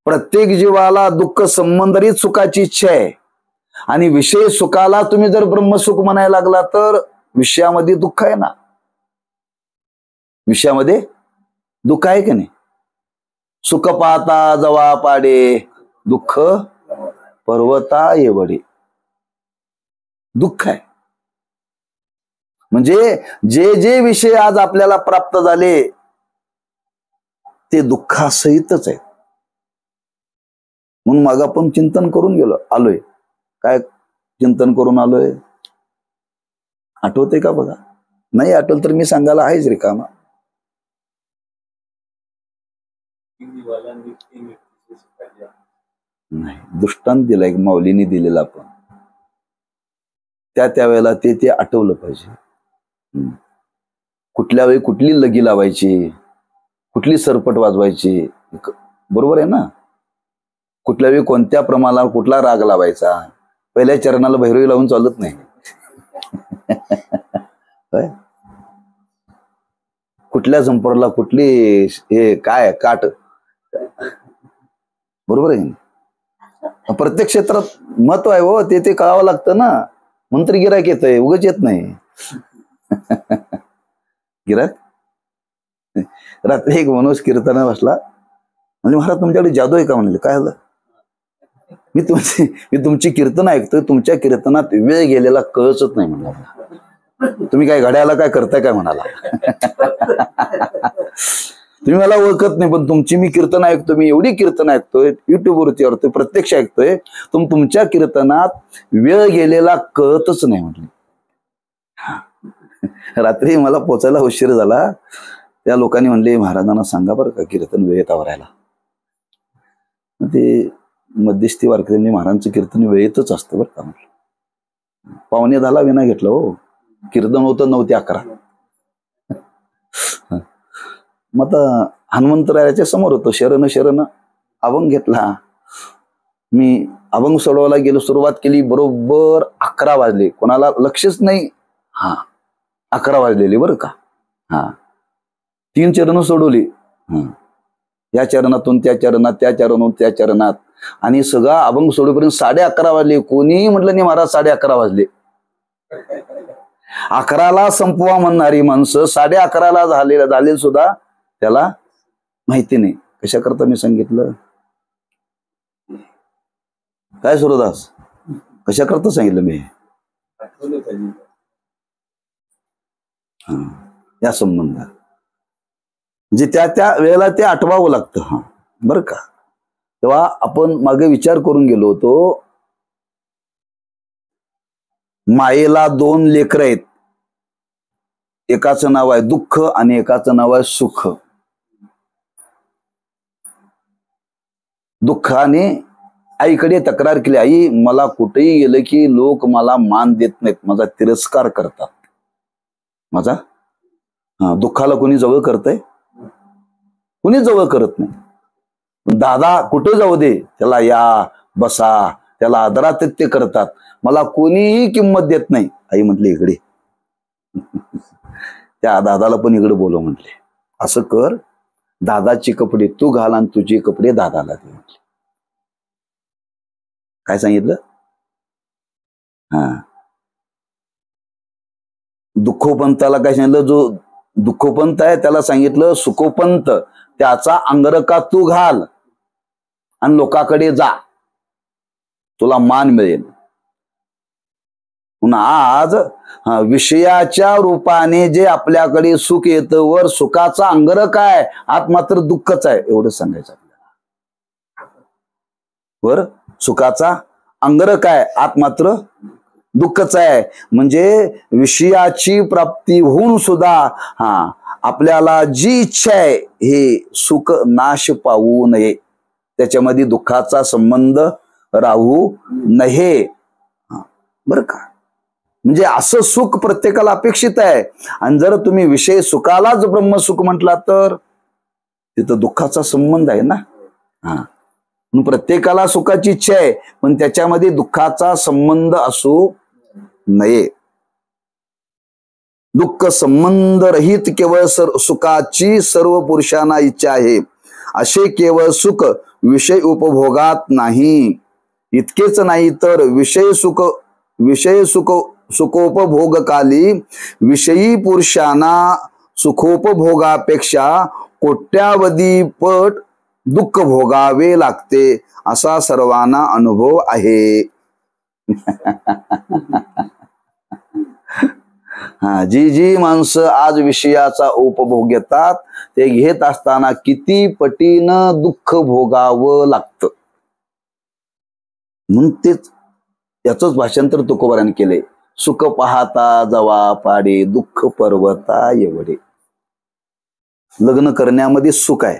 प्रत्येक जीवाला दुःख संबंधित सुखाची इच्छा आहे आणि विषय सुखाला तुम्ही जर ब्रह्मसुख म्हणायला लागला तर विषयामध्ये दुःख आहे ना, विषयामध्ये दुःख आहे की नाही? सुख पाहता जवा पाडे दुःख पर्वता येवडे, दुःख आहे. म्हणजे जे जे विषय आज आपल्याला प्राप्त झाले ते दुःखासहितच आहे. म्हणून मग आपण चिंतन करून आलोय. काय चिंतन करून आलोय आठवते का बघा? नाही आठवलं तर मी सांगायला आहेच रिकामा. नाही, दृष्टांत दिला एक माऊलीने दिलेला, आपण त्या वेळेला ते आठवलं पाहिजे. कुठल्या वेळी कुठली लगी लावायची, कुठली सरपट वाजवायची, बरोबर आहे ना? कुठल्या वेळी कोणत्या प्रमाणाला कुठला राग लावायचा. पहिल्या चरणाला भैरवी लावून चालत नाही. कुठल्या संपर्ला कुठली हे काय काट, बरोबर आहे. प्रत्येक क्षेत्रात महत्व आहे हो, ते कळावं लागतं ना. मंत्री गिराक येत आहे, उगाच येत नाही. गिराक रात्री एक मनुष्य कीर्तना बसला, म्हणजे महाराज तुमच्याकडे जादू आहे का म्हणले. काय झालं? मी तुमची कीर्तन ऐकतोय, तुमच्या कीर्तनात वेळ गेलेला कळतच नाही म्हणाला. तुम्ही काय घड्याला काय करताय काय म्हणाला. तुम्ही मला ओळखत नाही पण तुमची मी कीर्तन ऐकतो, मी एवढी कीर्तन ऐकतोय, युट्यूबवरती ऐकतोय, प्रत्यक्ष ऐकतोय, तुमच्या कीर्तनात वेळ गेलेला कळतच नाही म्हटले. रात्री मला पोचायला उशीर झाला. त्या लोकांनी म्हणले महाराजांना सांगा बरं का कीर्तन वेळेत आवरायला. ते मध्यस्थी वारकऱ्यांनी महाराजांचं कीर्तन वेळेतच असतं बरं का म्हटलं. 9:45 विना घेतलं हो. कीर्तन होतं 9 ते 11. मग आता हनुमंतरायाच्या समोर होतो. शरण अभंग घेतला. मी अभंग सोडवायला गेलो, सुरुवात केली, बरोबर 11 वाजले. कोणाला लक्षच नाही. 11 वाजलेली बरं का. 3 चरण सोडवली. या चरणातून त्या चरणात, त्या चरणातून त्या चरणात, आणि सगळा अभंग सोडूपर्यंत 11:30 वाजले. कोणीही म्हटलं नाही महाराज 11:30 वाजले. 11ला संपवा म्हणणारी माणसं 11:30 झाले सुद्धा त्याला माहिती नाही. कशा करता मी सांगितलं काय सुरदास, कशा करता सांगितलं मी? या संबंधात म्हणजे त्या वेळेला ते आठवावं लागतं. बर का. तेव्हा आपण मागे विचार करून गेलो होतो, मायेला 2 लेकरं आहेत. एकाचं नाव आहे दुःख आणि एकाचं नाव आहे सुख. दुःखाने आईकडे तक्रार केली, आई मला कुठेही गेलं की लोक मला मान देत नाहीत, माझा तिरस्कार करतात. माझा दुःखाला कोणी जवळ करतंय? कोणी जवळ करत नाही. दादा कुठे जाऊ दे, त्याला या बसा, त्याला आदरात ते करतात, मला कोणीही किंमत देत नाही. आई म्हटली इकडे त्या दादाला पण इकडे बोलव म्हटले. असं कर, दादाचे कपडे तू घाल आणि तुझे कपडे दादाला दे म्हटले. काय सांगितलं? दुःखोपंताला काय सांगितलं? जो दुःखोपंत आहे त्याला सांगितलं, सुखोपंत त्याचा अंगरखा तू घाल आणि लोकांकडे जा, तुला मान मिळेल. आज विषयाच्या रूपाने जे आपल्याकडे सुख येतं, वर सुखाचा अंगरखा आहे, आत मात्र दुःखच आहे, एवढं सांगायचं आपल्याला. वर सुखाचा अंगरखा आहे, आत मात्र दुःखच आहे. म्हणजे विषयाची प्राप्ती होऊन सुद्धा आपल्याला जी इच्छा आहे हे सुख नाश पावू नये, त्याच्यामध्ये दुःखाचा संबंध राहू नये. बर का. म्हणजे असं सुख प्रत्येकाला अपेक्षित आहे. आणि जर तुम्ही विषय सुखालाच ब्रह्मसुख म्हटला तर तिथं दुःखाचा संबंध आहे ना. प्रत्येकाला सुखाची इच्छा आहे, पण त्याच्यामध्ये दुःखाचा संबंध असू नये. दुःख संबंध रहित केवळ सुखाची सर्व पुरुषांना इच्छा आहे. असे केवळ सुख विषय उपभोगात नाही. इतकेच नाही तर विषय सुखोपभोगकाली विषयी पुरुषांना सुखोपभोगापेक्षा कोट्यावधी पट दुःख भोगावे लागते, असा सर्वांना अनुभव आहे. जी माणसं आज विषयाचा उपभोग घेतात, ते घेत असताना किती पटीनं दुःख भोगावं लागतं. म्हणून तेच याचंच भाषांतर तुकोबाराने केले, सुख पाहता जवा पाडे दुःख पर्वता एवढे. लग्न करण्यामध्ये सुख आहे,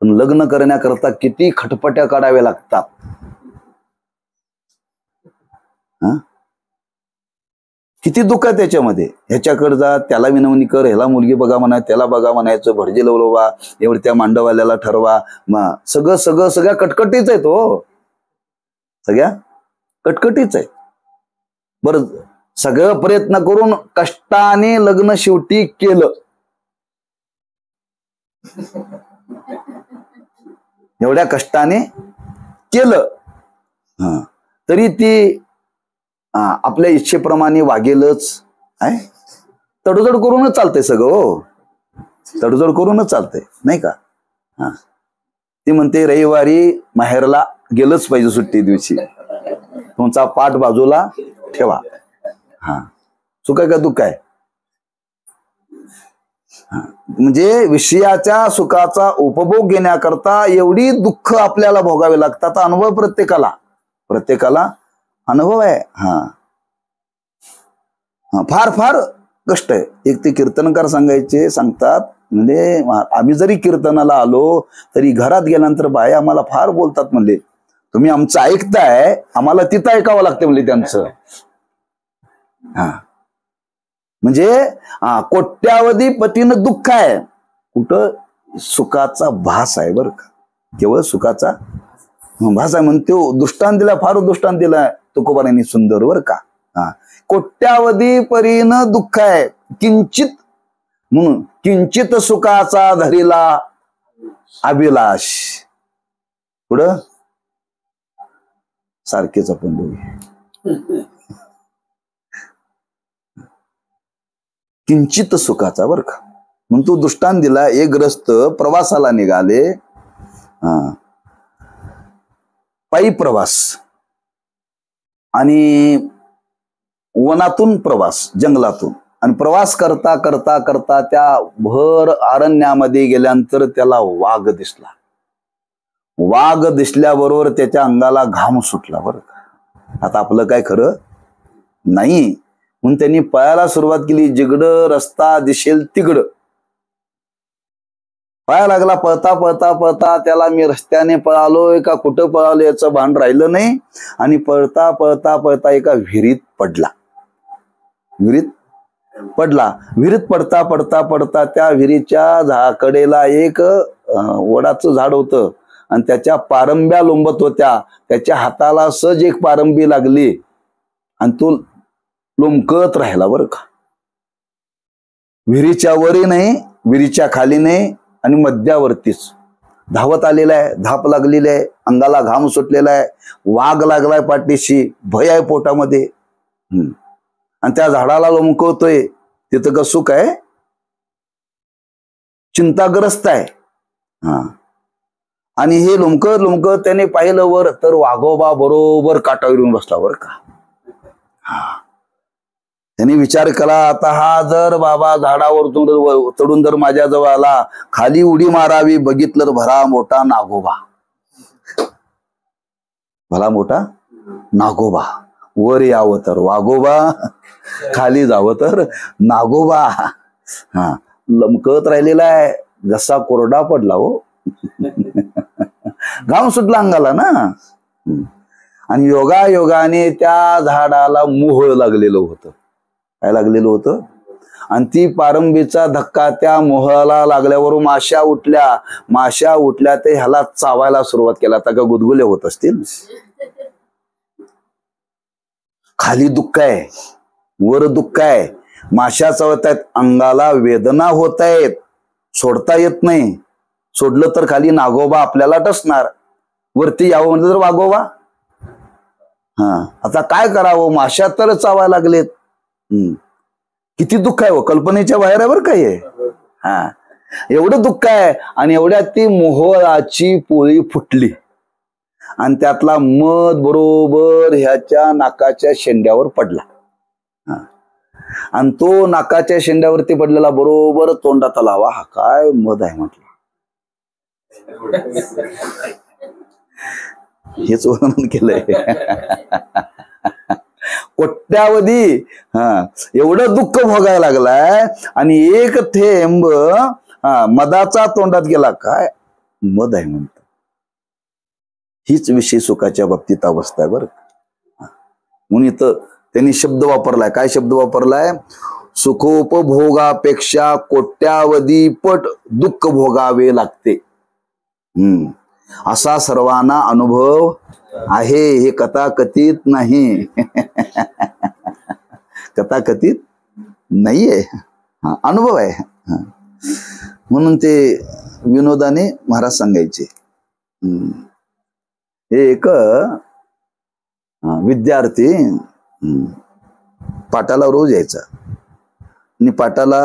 पण लग्न करण्याकरता किती खटपट्या काढाव्या लागतात. किती दुःख आहे त्याच्यामध्ये. ह्याच्याकडे जा, त्याला विनवणी कर, ह्याला मुलगी बघा म्हणा, त्याला बघा म्हणायचं, भडजे लवलवा, एवढं त्या मांडवाल्याला ठरवा, सगळ्या कटकटीच आहेत. हो, सगळ्या कटकटीच आहे. बरं, सगळं प्रयत्न करून कष्टाने लग्न शेवटी केलं, एवढ्या कष्टाने केलं, तरी ती आपल्या इच्छेप्रमाणे वागेलच आहे. तडजोड करूनच चालतंय सगळं. हो, तडजोड करूनच चालतंय, नाही का. ती म्हणते रविवारी माहेरला गेलंच पाहिजे, सुट्टी दिवशी तुमचा पाठ बाजूला ठेवा. सुख आहे का दुःख आहे? म्हणजे विषयाच्या सुखाचा उपभोग घेण्याकरता एवढी दुःख आपल्याला भोगावे लागतात. अनुभव प्रत्येकाला अनुभव आहे. फार फार कष्ट आहे. एक ते कीर्तनकार सांगतात, म्हणजे आम्ही जरी कीर्तनाला आलो तरी घरात गेल्यानंतर बाया आम्हाला फार बोलतात, म्हणले तुम्ही आमचं ऐकताय, आम्हाला तिथं ऐकावं लागतं म्हणले त्यांचं. म्हणजे कोट्यावधी पटीनं दुःख आहे, कुठं सुखाचा भास आहे. बरं का, केवळ सुखाचा भास आहे. म्हणून तो दृष्टांत दिला, फार दृष्टांत दिला तुकोबारांनी सुंदर. बरं का. कोट्यावधी परीनं दुःख आहे, किंचित म्हणून किंचित सुखाचा धरिला अभिलाष. पुढं सारखेच आपण बघूया. किंचित सुखाचा. बरं का. म्हणून तो दृष्टांत दिला, एक ग्रस्त प्रवासाला निघाले, पायी प्रवास आणि वनातून प्रवास, जंगलातून, आणि प्रवास करता करता करता त्या भर अरण्यामध्ये गेल्यानंतर त्याला वाघ दिसला. वाघ दिसल्याबरोबर त्याच्या अंगाला घाम सुटला बरं का. आता आपलं काय खरं नाही म्हणून त्यांनी पळायला सुरुवात केली. जिकडं रस्ता दिसेल तिकडं पळायला लागला. पळता पळता पळता त्याला मी रस्त्याने पळालोय का कुठं पळालो याचं भान राहिलं नाही. आणि पळता पळता पळता एका विहिरीत पडला. विहिरीत पडता पडता पडता त्या विहिरीच्या कडेला एक वडाचं झाड होतं आणि त्याच्या पारंब्या लोंबत होत्या. त्याच्या हाताला सहज एक पारंबी लागली आणि तो लोंबकत राहिला बरं का. विहिरीच्या वरी नाही, विहिरीच्या खाली नाही आणि मध्यावरतीच धावत आलेला आहे. धाप लागलेली आहे, अंगाला घाम सुटलेला आहे, वाघ लागलाय पाठीशी, भय आहे पोटामध्ये. आणि त्या झाडाला लोंबकवतोय. तिथं का सुख आहे? चिंताग्रस्त आहे. आणि हे लोंबकत त्याने पाहिलं वर तर वाघोबा बरोबर काठावर येऊन बसला बरं का. त्यांनी विचार केला, आता हा जर बाबा झाडावर चढून जर माझ्या जवळ आला, खाली उडी मारावी, बघितलं भला मोठा नागोबा. भला मोठा नागोबा. वर यावं तर वाघोबा, खाली जावं तर नागोबा. लमकत राहिलेला आहे, जसा कोरडा पडला हो. घाम सुटला अंगाला ना. आणि योगाने त्या झाडाला मोहळ लागलेलं होतं. काय लागलेलं होतं? आणि ती पारंबीचा धक्का त्या मोहळाला लागल्यावर माश्या उठल्या ते ह्याला चावायला सुरुवात केला. आता का गुदगुले होत असतील. खाली दुःख आहे, वर दुःख आहे, माश्या चावत आहेत, अंगाला वेदना होत आहेत, सोडता येत नाही. सोडलं तर खाली नागोबा आपल्याला टसणार, वरती यावं म्हणलं तर वाघोबा. आता काय करावं? माश्या तर चावायला लागलेत. किती दुःख आहे हो, कल्पनेच्या बाहेर आहे बरं काय आहे. एवढं दुःख आहे. आणि एवढ्यात ती मोहळाची पोळी फुटली आणि त्यातला मध बरोबर ह्याच्या नाकाच्या शेंड्यावर पडला. आणि तो नाकाच्या शेंड्यावरती पडलेला बरोबर तोंडात आला. हा काय मध आहे म्हटलं. हेच वर्णन केलंय. कोट्यावधी एवढं दुःख भोगायला लागलाय आणि एक थेंब मधाचा तोंडात गेला. काय मध आहे म्हणतात. हीच विषय सुखाच्या बाबतीत अवस्था आहे बरं. म्हणून इथं त्यांनी शब्द वापरलाय. काय शब्द वापरलाय? सुखोपभोगापेक्षा कोट्यावधी पट दुःख भोगावे लागते. असा सर्वांना अनुभव आहे. हे कथाकथित नाही. कथाकथित नाहीये, अनुभव आहे. म्हणून ते विनोदाने महाराज सांगायचे. हे एक विद्यार्थी पाठाला रोज यायचा आणि पाठाला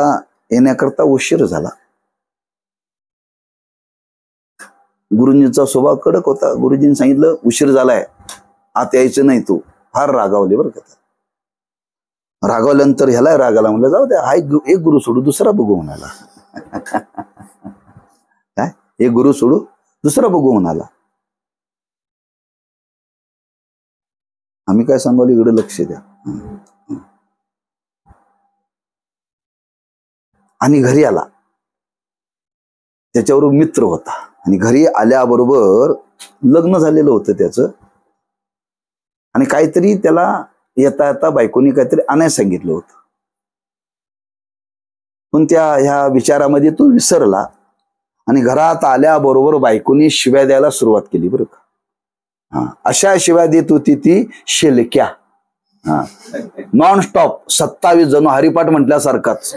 येण्याकरता उशीर झाला. गुरुजींचा स्वभाव कडक होता. गुरुजींनी सांगितलं उशीर झालाय, आत यायचं नाही. तू फार रागावले बरं का. रागावल्यानंतर ह्याला रागाला म्हणलं जाऊ द्या, हा एक गुरु सोडू दुसरा बघू म्हणाला. काय एक गुरु सोडू दुसरा बघू म्हणाला. आम्ही काय सांगाल इकडे लक्ष द्या. आणि घरी आला. त्याच्यावर मित्र होता आणि घरी आल्याबरोबर लग्न झालेलं होतं त्याचं. आणि काहीतरी त्याला येता येता बायकोनी काहीतरी आणायला सांगितलं होतं. पण ह्या विचारामध्ये तो विसरला आणि घरात आल्याबरोबर बायकोनी शिव्या द्यायला सुरुवात केली बरं का. अशा शिव्या देत होती ती शेलक्या. नॉन स्टॉप 27 जण हरिपाठ म्हटल्यासारखाच.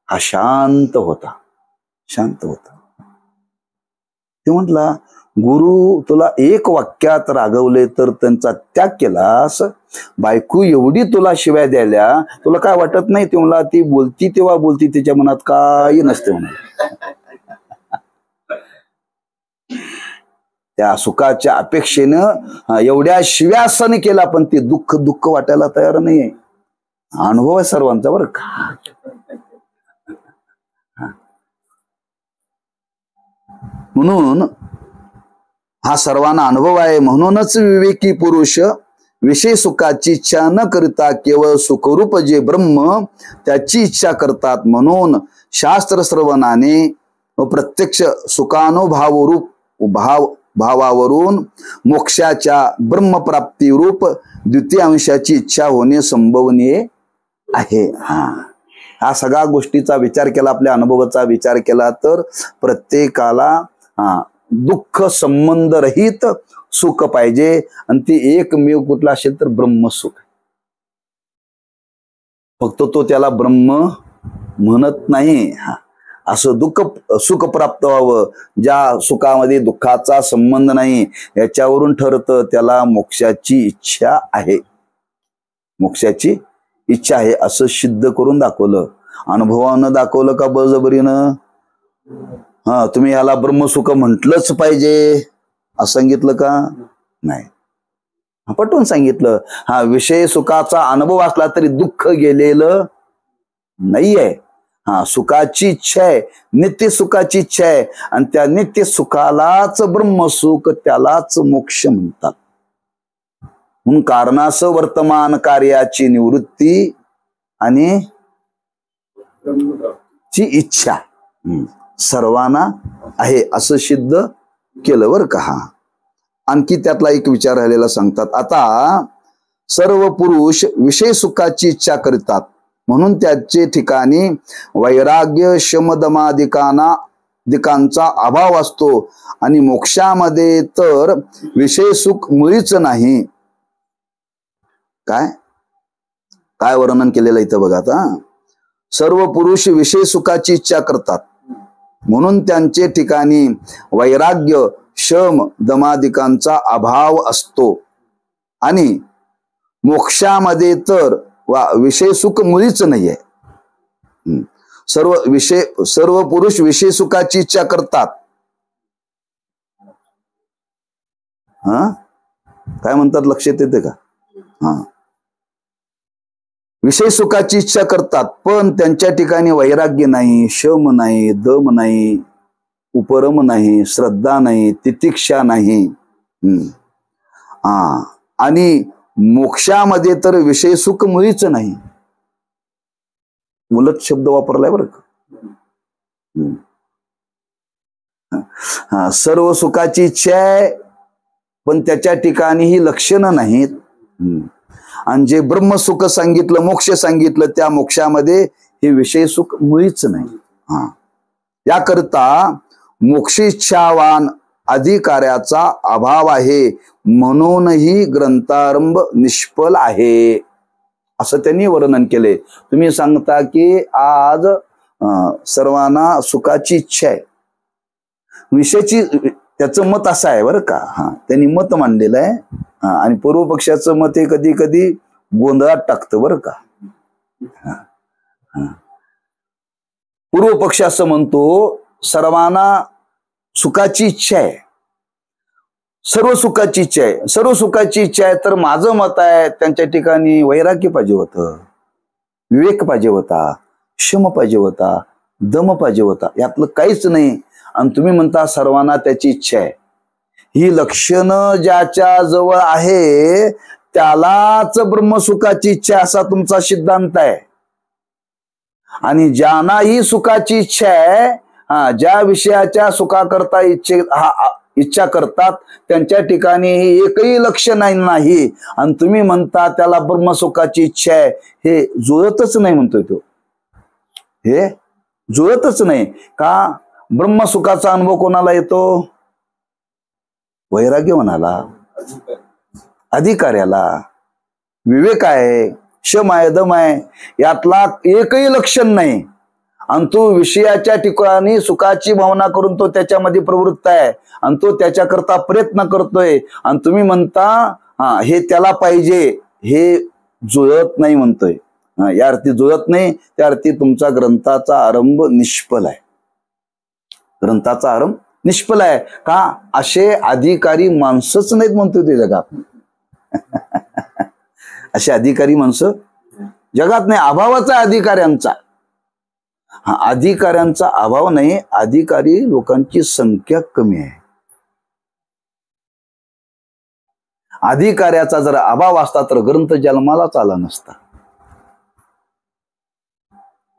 हा शांत होता. ते म्हटला, गुरु तुला एक वाक्यात रागवले तर त्यांचा त्याग केलास, बायको एवढी तुला शिव्या द्यायला तुला काय वाटत नाही? ते म्हणला, ती बोलती तेव्हा बोलती, तिच्या मनात काही नसते म्हणा. त्या सुखाच्या अपेक्षेनं एवढ्या शिव्या सहन केला पण ते दुःख वाटायला तयार नाहीये. अनुभव आहे सर्वांचा बरं का. म्हणून हा सर्वांना अनुभव आहे. म्हणूनच विवेकी पुरुष विषय सुखाची इच्छा न करता केवळ सुखरूप जे ब्रह्म त्याची इच्छा करतात. म्हणून शास्त्र श्रवणाने व प्रत्यक्ष सुखानुभव भावावरून मोक्षाच्या ब्रह्मप्राप्ती रूप द्वितीय अंशाची इच्छा होणे संभवनीय आहे. हा सगळ्या गोष्टीचा विचार केला, आपल्या अनुभवाचा विचार केला तर प्रत्येकाला दुःख संबंध रहित सुख पाहिजे. आणि ते एकमेव कुठला असेल तर ब्रह्मसुख. फक्त तो त्याला ब्रह्म म्हणत नाही. असं सुख प्राप्त व्हावं ज्या सुखामध्ये दुःखाचा संबंध नाही, याच्यावरून ठरतं त्याला मोक्षाची इच्छा आहे. मोक्षाची इच्छा आहे असं सिद्ध करून दाखवलं. अनुभवानं दाखवलं का बळजबरीनं? तुम्ही ह्याला ब्रह्मसुख म्हटलंच पाहिजे असं सांगितलं का? नाही, पटवून सांगितलं. विषय सुखाचा अनुभव असला तरी दुःख गेलेलं नाहीये. सुखाची इच्छा आहे, नित्य सुखाची इच्छा आहे. आणि त्या नित्य सुखालाच ब्रह्मसुख, त्यालाच मोक्ष म्हणतात. म्हणून कारणास वर्तमान कार्याची निवृत्ती आणि ची इच्छा सर्वांना आहे असं सिद्ध केलं बर का. आणखी त्यातला एक विचार राहिलेला सांगतात. आता सर्व पुरुष विषय सुखाची इच्छा करतात, म्हणून त्याचे ठिकाणी वैराग्य शमदमादिकांचा अभाव असतो. आणि मोक्षामध्ये तर विषय सुख मुळीच नाही. काय वर्णन केलेलं इथं बघा. आता सर्व पुरुष विषय सुखाची इच्छा करतात, म्हणून त्यांचे ठिकाणी वैराग्य शम दमादिकांचा अभाव असतो. आणि मोक्षामध्ये तर विषय सुख मुळीच नाहीये. सर्व पुरुष विषय सुखाची इच्छा करतात. काय म्हणतात लक्षात येते का? विषय सुखाची इच्छा करतात, पण त्यांच्या ठिकाणी वैराग्य नाही, शम नाही, दम नाही, उपरम नाही, श्रद्धा नाही, तितिक्षा नाही. आणि मोक्षामध्ये तर विषय सुख मुळीच नाही. उलट शब्द वापरलाय बरं का. सर्व सुखाची इच्छा आहे, पण त्याच्या ठिकाणी ही लक्षणं नाहीत. आणि जे ब्रह्मसुख सांगितलं, मोक्ष सांगितलं, त्या मोक्षामध्ये हे विषय सुख मुळीच नाही. याकरता मोक्षेच्छावान अधिकाऱ्याचा अभाव आहे, म्हणूनही ग्रंथारंभ निष्फल आहे असं त्यांनी वर्णन केले. तुम्ही सांगता की आज सर्वांना सुखाची इच्छा आहे, विषयाची, त्याचं मत असं आहे बरं का. त्यांनी मत मांडलेलं आहे. आणि पूर्व पक्षाचं मत हे कधी कधी गोंधळात टाकतं बरं का. पूर्व पक्ष असं म्हणतो सर्वांना सुखाची इच्छा आहे, सर्व सुखाची इच्छा आहे, सर्व सुखाची इच्छा आहे. तर माझं मत आहे त्यांच्या ठिकाणी वैराग्य पाहिजे होतं, विवेक पाहिजे होता, शम पाहिजे होता, दम पाहिजे होता. यातलं काहीच नाही. आणि तुम्ही म्हणता सर्वांना त्याची इच्छा आहे. ही लक्षणं ज्याच्या जवळ आहे त्यालाच ब्रह्मसुखाची इच्छा असा तुमचा सिद्धांत आहे. आणि ज्यांना ही सुखाची इच्छा आहे, ज्या विषयाच्या सुखाकरता इच्छा करतात, त्यांच्या ठिकाणी एकही लक्षण नाही. आणि तुम्ही म्हणता त्याला ब्रह्मसुखाची इच्छा आहे. हे जुळतच नाही म्हणतोय तो. हे जुळतच नाही का. ब्रह्मसुखाचा अनुभव कोणाला येतो? वैराग्यवानाला, अधिकाऱ्याला. विवेक आहे, शम आहे, दम आहे, यातला एकही लक्षण नाही. आणि तो विषयाच्या ठिकाणी सुखाची भावना करून तो त्याच्यामध्ये प्रवृत्त आहे आणि तो त्याच्याकरता प्रयत्न करतोय. आणि तुम्ही म्हणता हे त्याला पाहिजे. हे जुळत नाही म्हणतोय. या अर्थी जुळत नाही, त्या अर्थी तुमचा ग्रंथाचा आरंभ निष्फल आहे. ग्रंथाचा आरंभ निष्फल आहे का. असे अधिकारी माणसंच नाहीत म्हणतोय ते जगात. असे अधिकारी माणसं जगात नाही. अभावाचा अधिकाऱ्यांचा. हा, अधिकाऱ्यांचा अभाव नाही, अधिकारी लोकांची संख्या कमी आहे. अधिकाऱ्याचा जर अभाव असता तर ग्रंथ जन्मालाच आला नसता.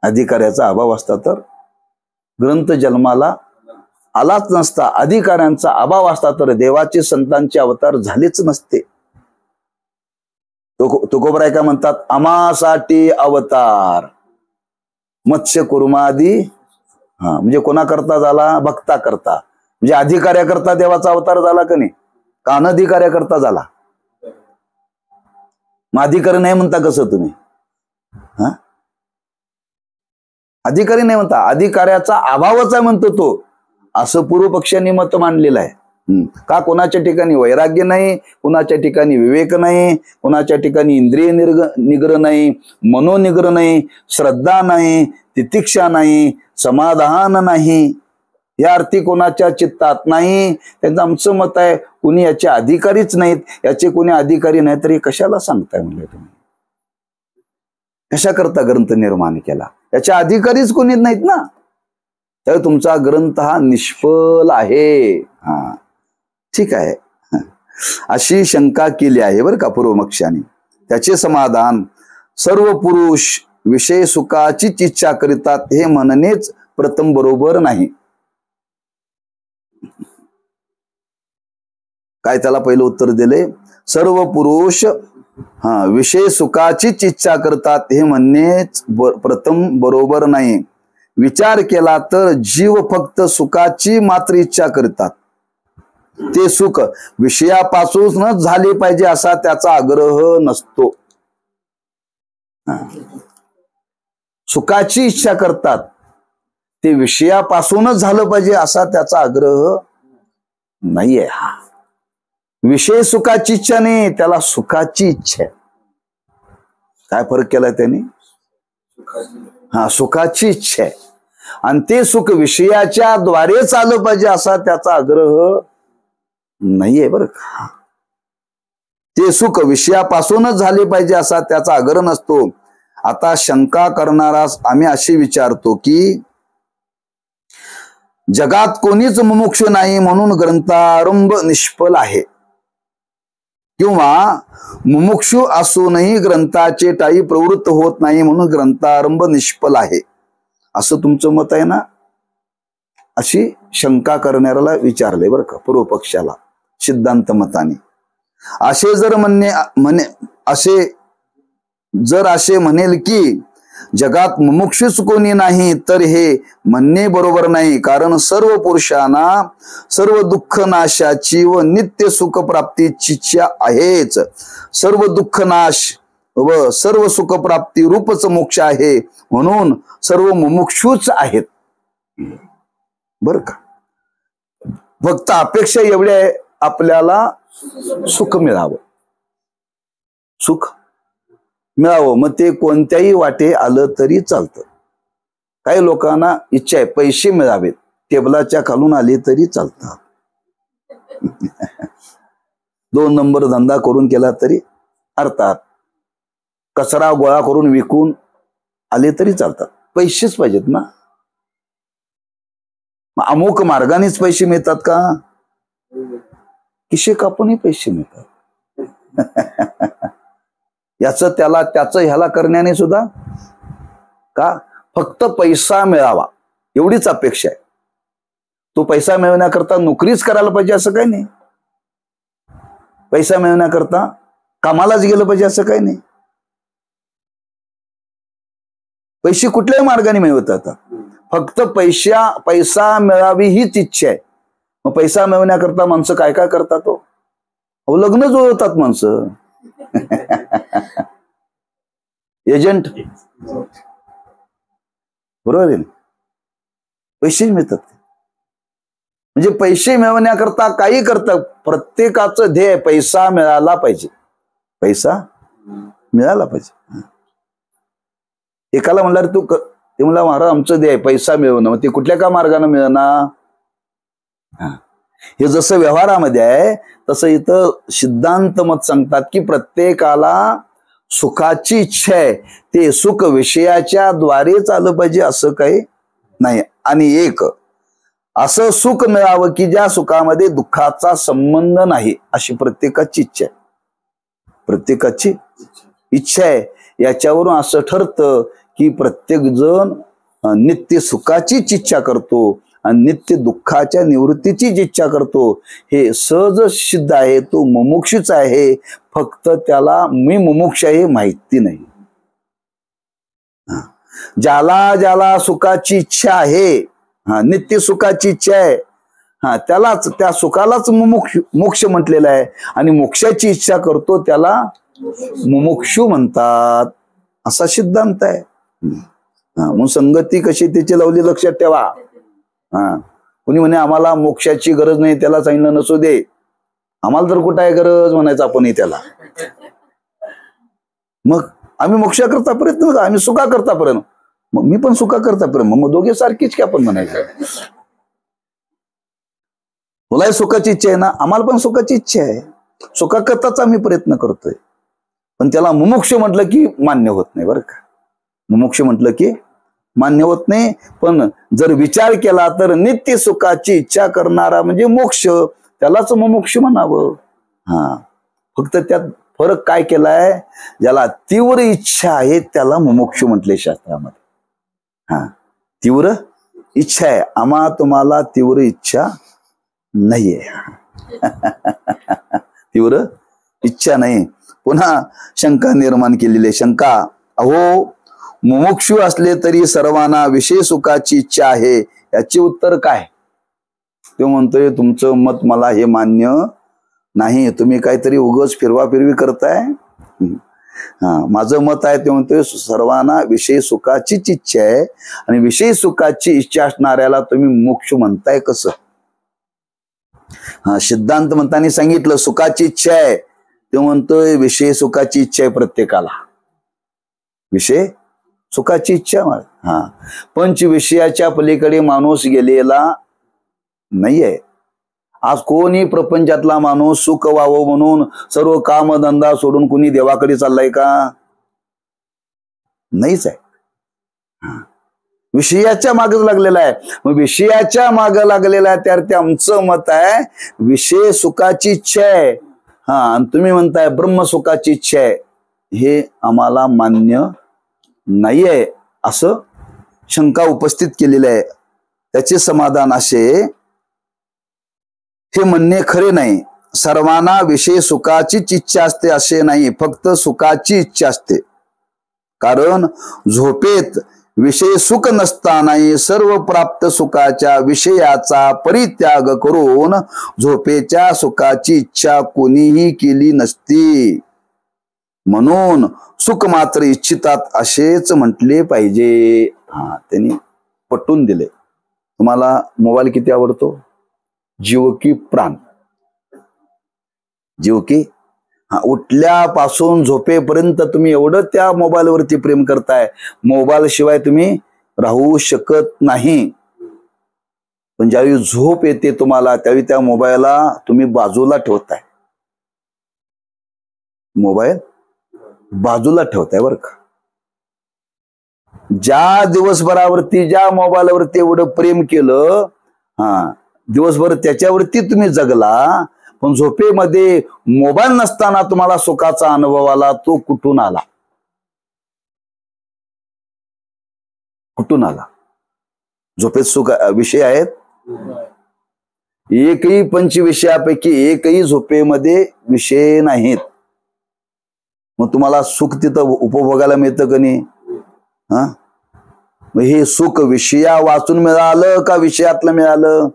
अधिकाऱ्याचा अभाव असता तर ग्रंथ जन्माला आलाच नसता. अधिकाऱ्यांचा अभाव असता तर देवाचे संतांचे अवतार झालेच नसते. तुकोबराय काय म्हणतात, आमासाठी अवतार मत्स्य कुर्मादी. हा, म्हणजे कोणाकरता झाला, भक्ता करता. म्हणजे अधिकाऱ्याकरता देवाचा अवतार झाला का नाही, का अनधिकाऱ्याकरता झाला. मग अधिकारी नाही म्हणता कसं तुम्ही, हा, अधिकारी नाही म्हणता, अधिकाऱ्याचा अभावच आहे म्हणतो तो, असं पूर्व पक्षांनी मत मांडलेलं आहे. का, कोणाच्या ठिकाणी वैराग्य नाही, कोणाच्या ठिकाणी विवेक नाही, कोणाच्या ठिकाणी इंद्रिय निग्रह नाही, मनोनिग्रह नाही, श्रद्धा नाही, तितिक्षा नाही, समाधान नाही, या अर्थी कोणाच्या चित्तात नाही. त्यांचं आमचं मत आहे कुणी याचे अधिकारीच नाहीत, याचे कोणी अधिकारी नाही तरी कशाला सांगताय म्हणले तुम्ही, कशा करता ग्रंथ निर्माण केला, याच्या अधिकारीच कोणी नाहीत ना, तर तुमचा ग्रंथ हा निष्फल आहे. हा, ठीक आहे, अशी शंका केली आहे बरं का पूर्वपक्षाने. त्याचे समाधान, सर्व पुरुष विषय सुखाचीच इच्छा करीतात हे म्हणणेच प्रथम बरोबर नाही. काय त्याला पहिलं उत्तर दिले, सर्व पुरुष विषय सुखाचीच इच्छा करतात हे म्हणणेच प्रथम बरोबर नाही. विचार केला तर जीव फक्त सुखाची मात्र इच्छा करतात. ते सुख विषयापासूनच झाले पाहिजे असा त्याचा आग्रह नसतो. सुखाची इच्छा करतात, ते विषयापासूनच झालं पाहिजे असा त्याचा आग्रह नाहीये. हा, विषय सुखाची इच्छा नाही, त्याला सुखाची इच्छा आहे. काय फरक केलाय त्याने, हा, सुखाची इच्छा आहे, आणि ते सुख विषयाच्या द्वारेच आलं पाहिजे असा त्याचा आग्रह नाहीये बरं का. ते सुख विषयापासूनच झाले पाहिजे असा त्याचा आग्रह नसतो. आता शंका करणारास आम्ही अशी विचारतो की जगात कोणीच मुमुक्षु नाही म्हणून ग्रंथारंभ निष्फल आहे, किंवा मुमुक्षु असूनही ग्रंथाचे टाई प्रवृत्त होत नाही म्हणून ग्रंथारंभ निष्फल आहे, असं तुमचं मत आहे ना. अशी शंका करणाऱ्याला विचारले बरं का पूर्व पक्षाला सिद्धांत मताने. असे जर असे म्हणेल की जगात मुमुक्षुच कोणी नाही तर हे म्हणणे बरोबर नाही. कारण सर्व पुरुषांना सर्व दुःख नाशाची व नित्य सुख प्राप्तीची इच्छा आहेच. सर्व दुःख नाश व सर्व सुख प्राप्ती रूपच मोक्ष आहे, म्हणून सर्व मुमुक्षुच आहेत बर का. फक्त अपेक्षा एवढी आहे, आपल्याला सुख मिळावं, सुख मिळावं. मग ते कोणत्याही वाटे आलं तरी चालतं. काही लोकांना इच्छा आहे पैसे मिळावेत, टेबलाच्या खालून आले तरी चालतात. 2 नंबर धंदा करून केला तरी, अर्थात कचरा गोळा करून विकून आले तरी चालतात. पैसेच पाहिजेत ना. अमुक मार्गानेच पैसे मिळतात का, किशे कापूनही पैसे मिळतात. त्याचं ह्याला करण्याने सुद्धा का, फक्त पैसा मिळावा एवढीच अपेक्षा आहे. तो पैसा मिळवण्याकरता नोकरीच करायला पाहिजे असं काही नाही, पैसा मिळवण्याकरता कामालाच गेलं पाहिजे असं काही नाही. पैसे कुठल्याही मार्गाने मिळवतात, फक्त पैसा मिळावी हीच इच्छा आहे. मग पैसा मिळवण्याकरता माणसं काय काय करतात, तो लग्न जुळवतात माणसं. एजंट, बरोबर आहे, पैसे मिळतात. म्हणजे पैसे मिळवण्याकरता काही करतात. प्रत्येकाचं ध्येय पैसा मिळाला पाहिजे, पैसा मिळाला पाहिजे. एकाला म्हणणार तू ते म्हणला महाराज आमचं ध्येय पैसा मिळवणं, मग ते कुठल्या का मार्गाने मिळणार. हे जसं व्यवहारामध्ये आहे तसं इथं सिद्धांत मत सांगतात की प्रत्येकाला सुखाची इच्छा आहे ते सुख विषयाच्या द्वारेच आलं पाहिजे असं काही नाही. आणि एक असं सुख मिळावं की ज्या सुखामध्ये दुःखाचा संबंध नाही, अशी प्रत्येकाची इच्छा आहे. प्रत्येकाची इच्छा आहे. याच्यावरून असं ठरतं की प्रत्येक जण नित्य सुखाचीच इच्छा करतो आणि नित्य दुःखाच्या निवृत्तीचीच इच्छा करतो. हे सहज सिद्ध आहे. तो मुमुक्षुच आहे, फक्त त्याला मी मुमुक्ष आहे माहिती नाही. ज्याला ज्याला सुखाची इच्छा आहे, नित्य सुखाची इच्छा आहे, त्यालाच, त्या सुखालाच मोक्ष म्हटलेलं आहे. आणि मोक्षाची इच्छा करतो त्याला मुमुक्षु म्हणतात, असा सिद्धांत आहे. मग संगती कशी त्याची लावली लक्षात ठेवा. कुणी म्हणे आम्हाला मोक्षाची गरज नाही, त्याला सांगितलं नसू दे, आम्हाला तर कुठं आहे गरज म्हणायचं आपणही त्याला. मग आम्ही मोक्षाकरता प्रयत्न करतो, आम्ही सुखा करता पर्यंत, मग मी पण सुखा करता पर्यंत, मग दोघे सारखीच की आपण म्हणायचं. तुलाही सुखाची इच्छा आहे ना, आम्हाला पण सुखाची इच्छा आहे, सुखा करताच आम्ही प्रयत्न करतोय. पण त्याला मुमुक्ष म्हटलं की मान्य होत नाही बरं का. मुमुक्ष म्हटलं की मान्य होत नाही. पण जर विचार केला तर नित्य सुखाची इच्छा करणारा म्हणजे मोक्ष, त्यालाच मुमुक्ष म्हणावं. फक्त त्यात फरक काय केलाय, ज्याला तीव्र इच्छा आहे त्याला मुमुक्ष म्हटले शास्त्रामध्ये. तीव्र इच्छा आहे, आम्हा तुम्हाला तीव्र इच्छा नाहीये. तीव्र इच्छा नाही. पुन्हा शंका निर्माण केलेली. शंका, अहो मुमुक्षु असले तरी सर्वांना विषय सुखाची इच्छा आहे, याचे उत्तर काय? तो म्हणतोय तुमचं मत मला हे मान्य नाही, तुम्ही काहीतरी उगाच फिरवाफिरवी करताय. माझं मत आहे ते म्हणतोय सर्वांना विषय सुखाचीच इच्छा आहे, आणि विषय सुखाची इच्छा असणाऱ्याला तुम्ही मोक्ष म्हणताय कसं? सिद्धांत म्हणताना सांगितलं सुखाची इच्छा आहे, ते म्हणतोय विषय सुखाची इच्छा आहे प्रत्येकाला. विषय सुखाची इच्छा. पंच विषयाच्या पलीकडे माणूस गेलेला नाहीये. आज कोणी प्रपंचातला माणूस सुख व्हावं म्हणून सर्व कामधंदा सोडून कोणी देवाकडे चाललाय का? नाहीच आहे. विषयाच्या मागे लागलेला आहे. मग विषयाच्या मागे लागलेला आहे त्यावर ते आमचं मत आहे विषय सुखाची इच्छा आहे. आणि तुम्ही म्हणताय ब्रह्म सुखाची इच्छा आहे, हे आम्हाला मान्य नाहीये असं शंका उपस्थित केलेली आहे. त्याचे समाधान असे, हे म्हणणे खरे नाही. सर्वांना विषय सुखाचीच इच्छा असते असे नाही, फक्त सुखाची इच्छा असते. कारण झोपेत विषय सुख नसतानाही सर्व प्राप्त सुखाच्या विषयाचा परित्याग करून झोपेच्या सुखाची इच्छा कोणीही केली नसती. म्हणून सुख मात्र इच्छितात असेच म्हटले पाहिजे. त्यांनी पटवून दिले. तुम्हाला मोबाईल किती आवडतो? जीव की प्राण. जीव की उठल्यापासून झोपेपर्यंत तुम्ही एवढं त्या मोबाईलवरती प्रेम करताय, मोबाईल शिवाय तुम्ही राहू शकत नाही. पण ज्यावेळी झोप येते तुम्हाला, त्यावेळी त्या मोबाईलला तुम्ही बाजूला ठेवताय. मोबाईल बाजूला ठेवताय बरं का. ज्या दिवसभरावरती ज्या मोबाईलवरती एवढं प्रेम केलं, दिवसभर त्याच्यावरती तुम्ही जगला, पण झोपेमध्ये मोबाईल नसताना तुम्हाला सुखाचा अनुभव आला, तो कुठून आला? कुठून आला? झोपेत सुख विषय आहेत? एकही पंच विषयापैकी एकही झोपेमध्ये विषय नाहीत. मग तुम्हाला सुख तिथं उपभोगायला मिळतं का नाही? मग हे सुख विषया वाचून मिळालं का विषयातलं मिळालं?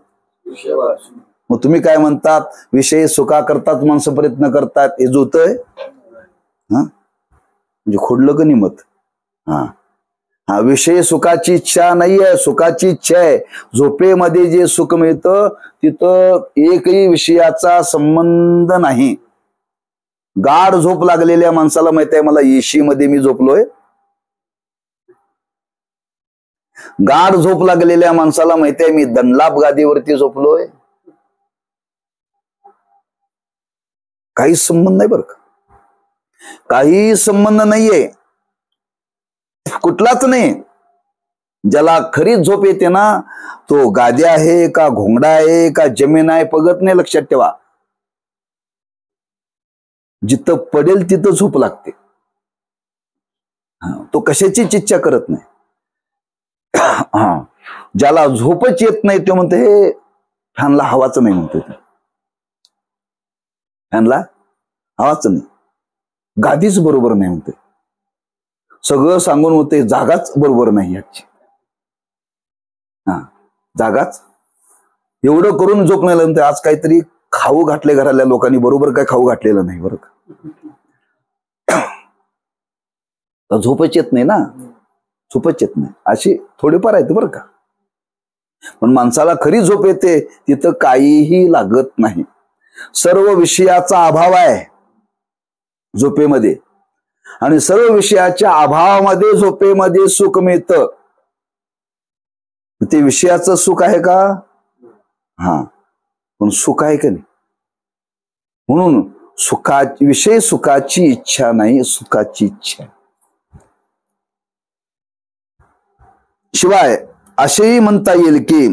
मग तुम्ही काय म्हणतात, विषय सुखा करतात माणसं प्रयत्न करतात, हे जुळतंय? म्हणजे खोडलं का नाही मत? विषय सुखाची इच्छा नाहीये, सुखाची इच्छा आहे. झोपेमध्ये जे सुख मिळतं तिथं एकही विषयाचा संबंध नाही. गाढ झोप लागलेल्या माणसाला माहित आहे मला एशी मध्ये मी झोपलोय. गाढ झोप लागलेल्या माणसाला माहित आहे मी दंडलाप गादीवरती झोपलोय. काहीच संबंध नाही बरं का. काही संबंध नाहीये, कुठलाच नाही. ज्याला खरी झोप येते ना, तो गादी आहे का घोंगडा आहे का जमीन आहे बघत नाही. लक्षात ठेवा, जिथं पडेल तिथं झोप लागते. तो कशाचीच इच्छा करत नाही. ज्याला झोपच येत नाही तो म्हणते हे फॅनला हवाच नाही, म्हणतो फॅनला हवाच नाही, गादीच बरोबर नाही म्हणते, सगळं सांगून होते जागाच बरोबर नाही याची. जागाच एवढं करून झोप नाही लागते. आज काहीतरी खाऊ घातले घरातल्या लोकांनी, बरोबर काय खाऊ घातलेलं नाही बरं का. झोपच येत नाही ना, झोपच येत नाही. अशी थोडेफार आहेत बरं का. पण माणसाला खरी झोप येते तिथं काहीही लागत नाही. सर्व विषयाचा अभाव आहे झोपेमध्ये, आणि सर्व विषयाच्या अभावामध्ये झोपेमध्ये सुख मिळतं. ते विषयाचं सुख आहे का? पण सुख आहे का नाही? म्हणून विषय सुखाची इच्छा नाही, सुखाची इच्छा. शिवाय असेही म्हणता येईल की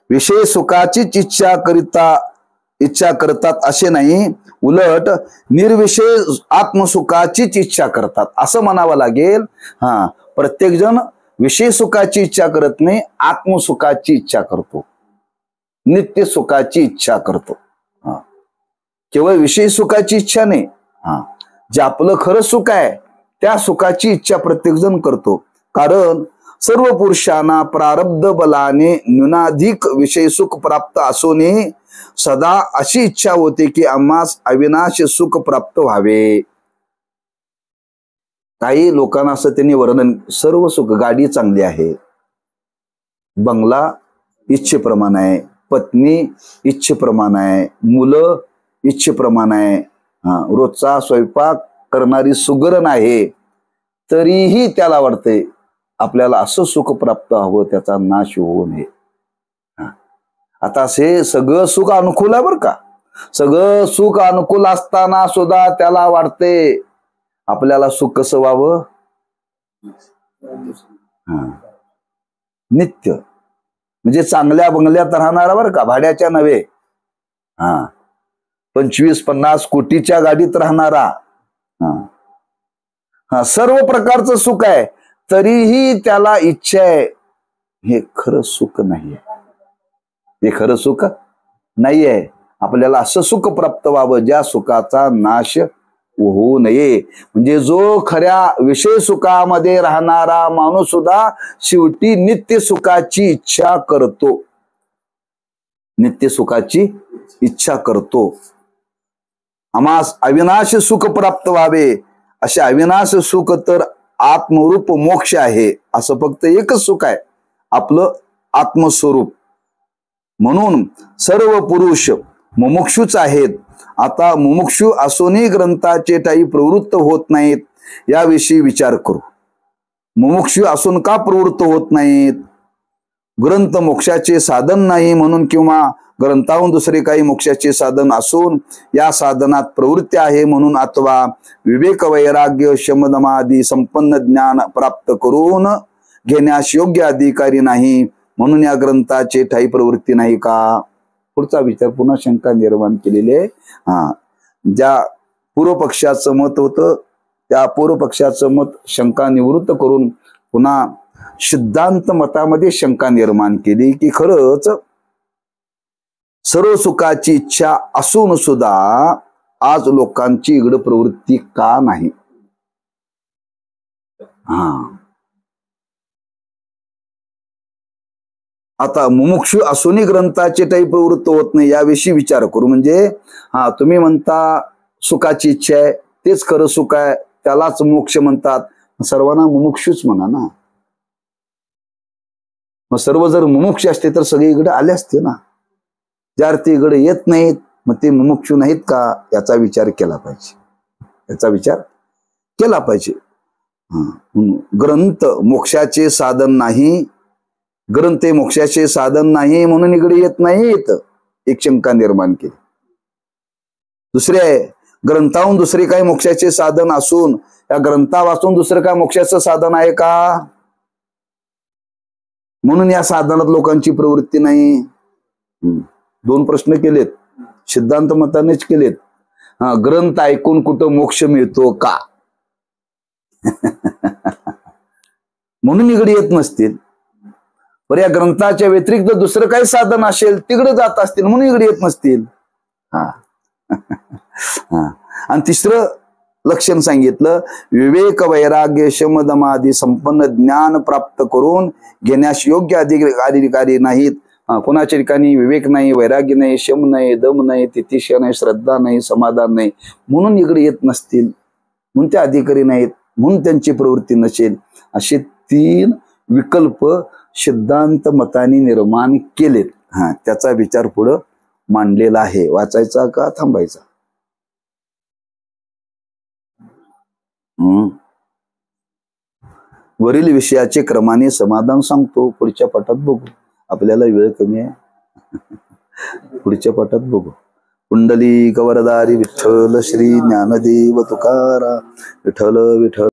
विषय सुखाचीच इच्छा करतात असे नाही, उलट निर्विषय आत्मसुखाचीच इच्छा करतात असं म्हणावं लागेल. प्रत्येक जण विषय सुखाची इच्छा करत नाही, आत्मसुखाची इच्छा करतो, नित्य सुखाची इच्छा करतो. केवळ विषय सुखाची इच्छा नाही, जे आपलं खरं सुख आहे त्या सुखाची इच्छा प्रत्येक जण करतो. कारण सर्व पुरुषांना प्रारब्ध बलाने न्यूनाधिक विषय सुख प्राप्त असूनही सदा अशी इच्छा होते की आम्हास अविनाश सुख प्राप्त व्हावे. काही लोकांना असं त्यांनी वर्णन, सर्व सुख, गाडी चांगली आहे, बंगला इच्छेप्रमाणे आहे, पत्नी इच्छेप्रमाणे आहे, मुलं इच्छेप्रमाणे आहे, रोजचा स्वयंपाक करणारी सुगरण आहे, तरीही त्याला वाटते आपल्याला असं सुख प्राप्त हवं, त्याचा नाश होऊ नये. आता असे सगळं सुख अनुकूल आहे बरं का. सगळं सुख अनुकूल असताना सुद्धा त्याला वाटते आपल्याला सुख कसं व्हावं, नित्य. म्हणजे चांगल्या बंगल्यात राहणारा बरं का, भाड्याच्या नव्हे. 25-50 कोटीच्या गाडीत राहणारा, सर्व प्रकारचं सुख आहे, तरीही त्याला इच्छा आहे हे खरं सुख नाहीये, हे खरं सुख नाहीये. आपल्याला असं सुख प्राप्त व्हावं ज्या सुखाचा नाश होऊ नये. म्हणजे जो खऱ्या विषय सुखामध्ये राहणारा माणूस सुद्धा शेवटी नित्य सुखाची इच्छा करतो, नित्य सुखाची इच्छा करतो. आम्हास अविनाश सुख प्राप्त व्हावे, असे अविनाश सुख तर आत्मरूप मोक्ष आहे. असं फक्त एकच सुख आहे, आपलं आत्मस्वरूप. म्हणून सर्व पुरुष मुमुक्षुच आहेत. आता मुमुक्षु असूनही ग्रंथाचे ठायी प्रवृत्त होत नाहीत, याविषयी विचार करू. मुमुक्षु असून का प्रवृत्त होत नाहीत? ग्रंथ मोक्षाचे साधन नाही म्हणून, किंवा ग्रंथाहून दुसरे काही मोक्षाचे साधन असून या साधनात प्रवृत्ती आहे म्हणून, अथवा विवेक वैराग्य शमदमादी संपन्न ज्ञान प्राप्त करून घेण्यास योग्य अधिकारी नाही म्हणून या ग्रंथाचे ठायी प्रवृत्ती नाही का? पुढचा विचार, पुन्हा शंका निर्माण केलेले. ज्या पूर्व पक्षाचं मत होतं त्या पूर्व पक्षाचं मत शंका निवृत्त करून पुन्हा सिद्धांत मतामध्ये शंका निर्माण केली की खरंच सर्व सुखाची इच्छा असून सुद्धा आज लोकांची इकडं प्रवृत्ती का नाही? आता मुमुक्षु असूनही ग्रंथाचे काही प्रवृत्त होत नाही याविषयी विचार करू. म्हणजे तुम्ही म्हणता सुखाची इच्छा आहे, तेच खरं सुख आहे, त्यालाच मोक्ष म्हणतात, सर्वांना मुमुक्षुच म्हणा ना. मग सर्व जर मुमुक्ष असते तर सगळे इकडे आले असते ना. ज्या अर्थी इकडे येत नाहीत मग ते मुमुक्षु नाहीत का, याचा विचार केला पाहिजे, याचा विचार केला पाहिजे. ग्रंथ मोक्षाचे साधन नाही, ग्रंथ हे मोक्षाचे साधन नाही म्हणून इकडे येत नाहीत, एक शंका निर्माण केली. दुसरे आहे ग्रंथाहून दुसरे काही मोक्षाचे साधन असून या ग्रंथा वाचून दुसरं काय मोक्षाचं साधन आहे का? म्हणून या साधनात लोकांची प्रवृत्ती नाही. 2 प्रश्न केलेत, सिद्धांत मतानेच केलेत. ग्रंथ ऐकून कुठं मोक्ष मिळतो का? म्हणून इकडे येत नसतील. पर या ग्रंथाच्या व्यतिरिक्त दुसरं काही साधन असेल तिकडे जात असतील म्हणून इकडे येत नसतील. आणि तिसरं लक्षण सांगितलं, विवेक वैराग्य शम दमादी संपन्न ज्ञान प्राप्त करून घेण्यास योग्य अधिकारी नाहीत. कोणाच्या ठिकाणी विवेक नाही, वैराग्य नाही, शम नाही, दम नाही, तितिक्षा नाही, श्रद्धा नाही, समाधान नाही म्हणून इकडे येत नसतील, म्हणून ते अधिकारी नाहीत, म्हणून त्यांची प्रवृत्ती नसेल. असे 3 विकल्प सिद्धांत मताने निर्माण केलेत. त्याचा विचार पुढं मांडलेला आहे. वाचायचा का थांबायचा? वरील विषयाचे क्रमाने समाधान सांगतो. पुढच्या पाठात बघू. आपल्याला वेळ कमी आहे. पुढच्या पाठात बघू. कुंडली कवरदारी विठ्ठल श्री ज्ञानदेव तुकाराम. विठ्ठल विठ्ठल.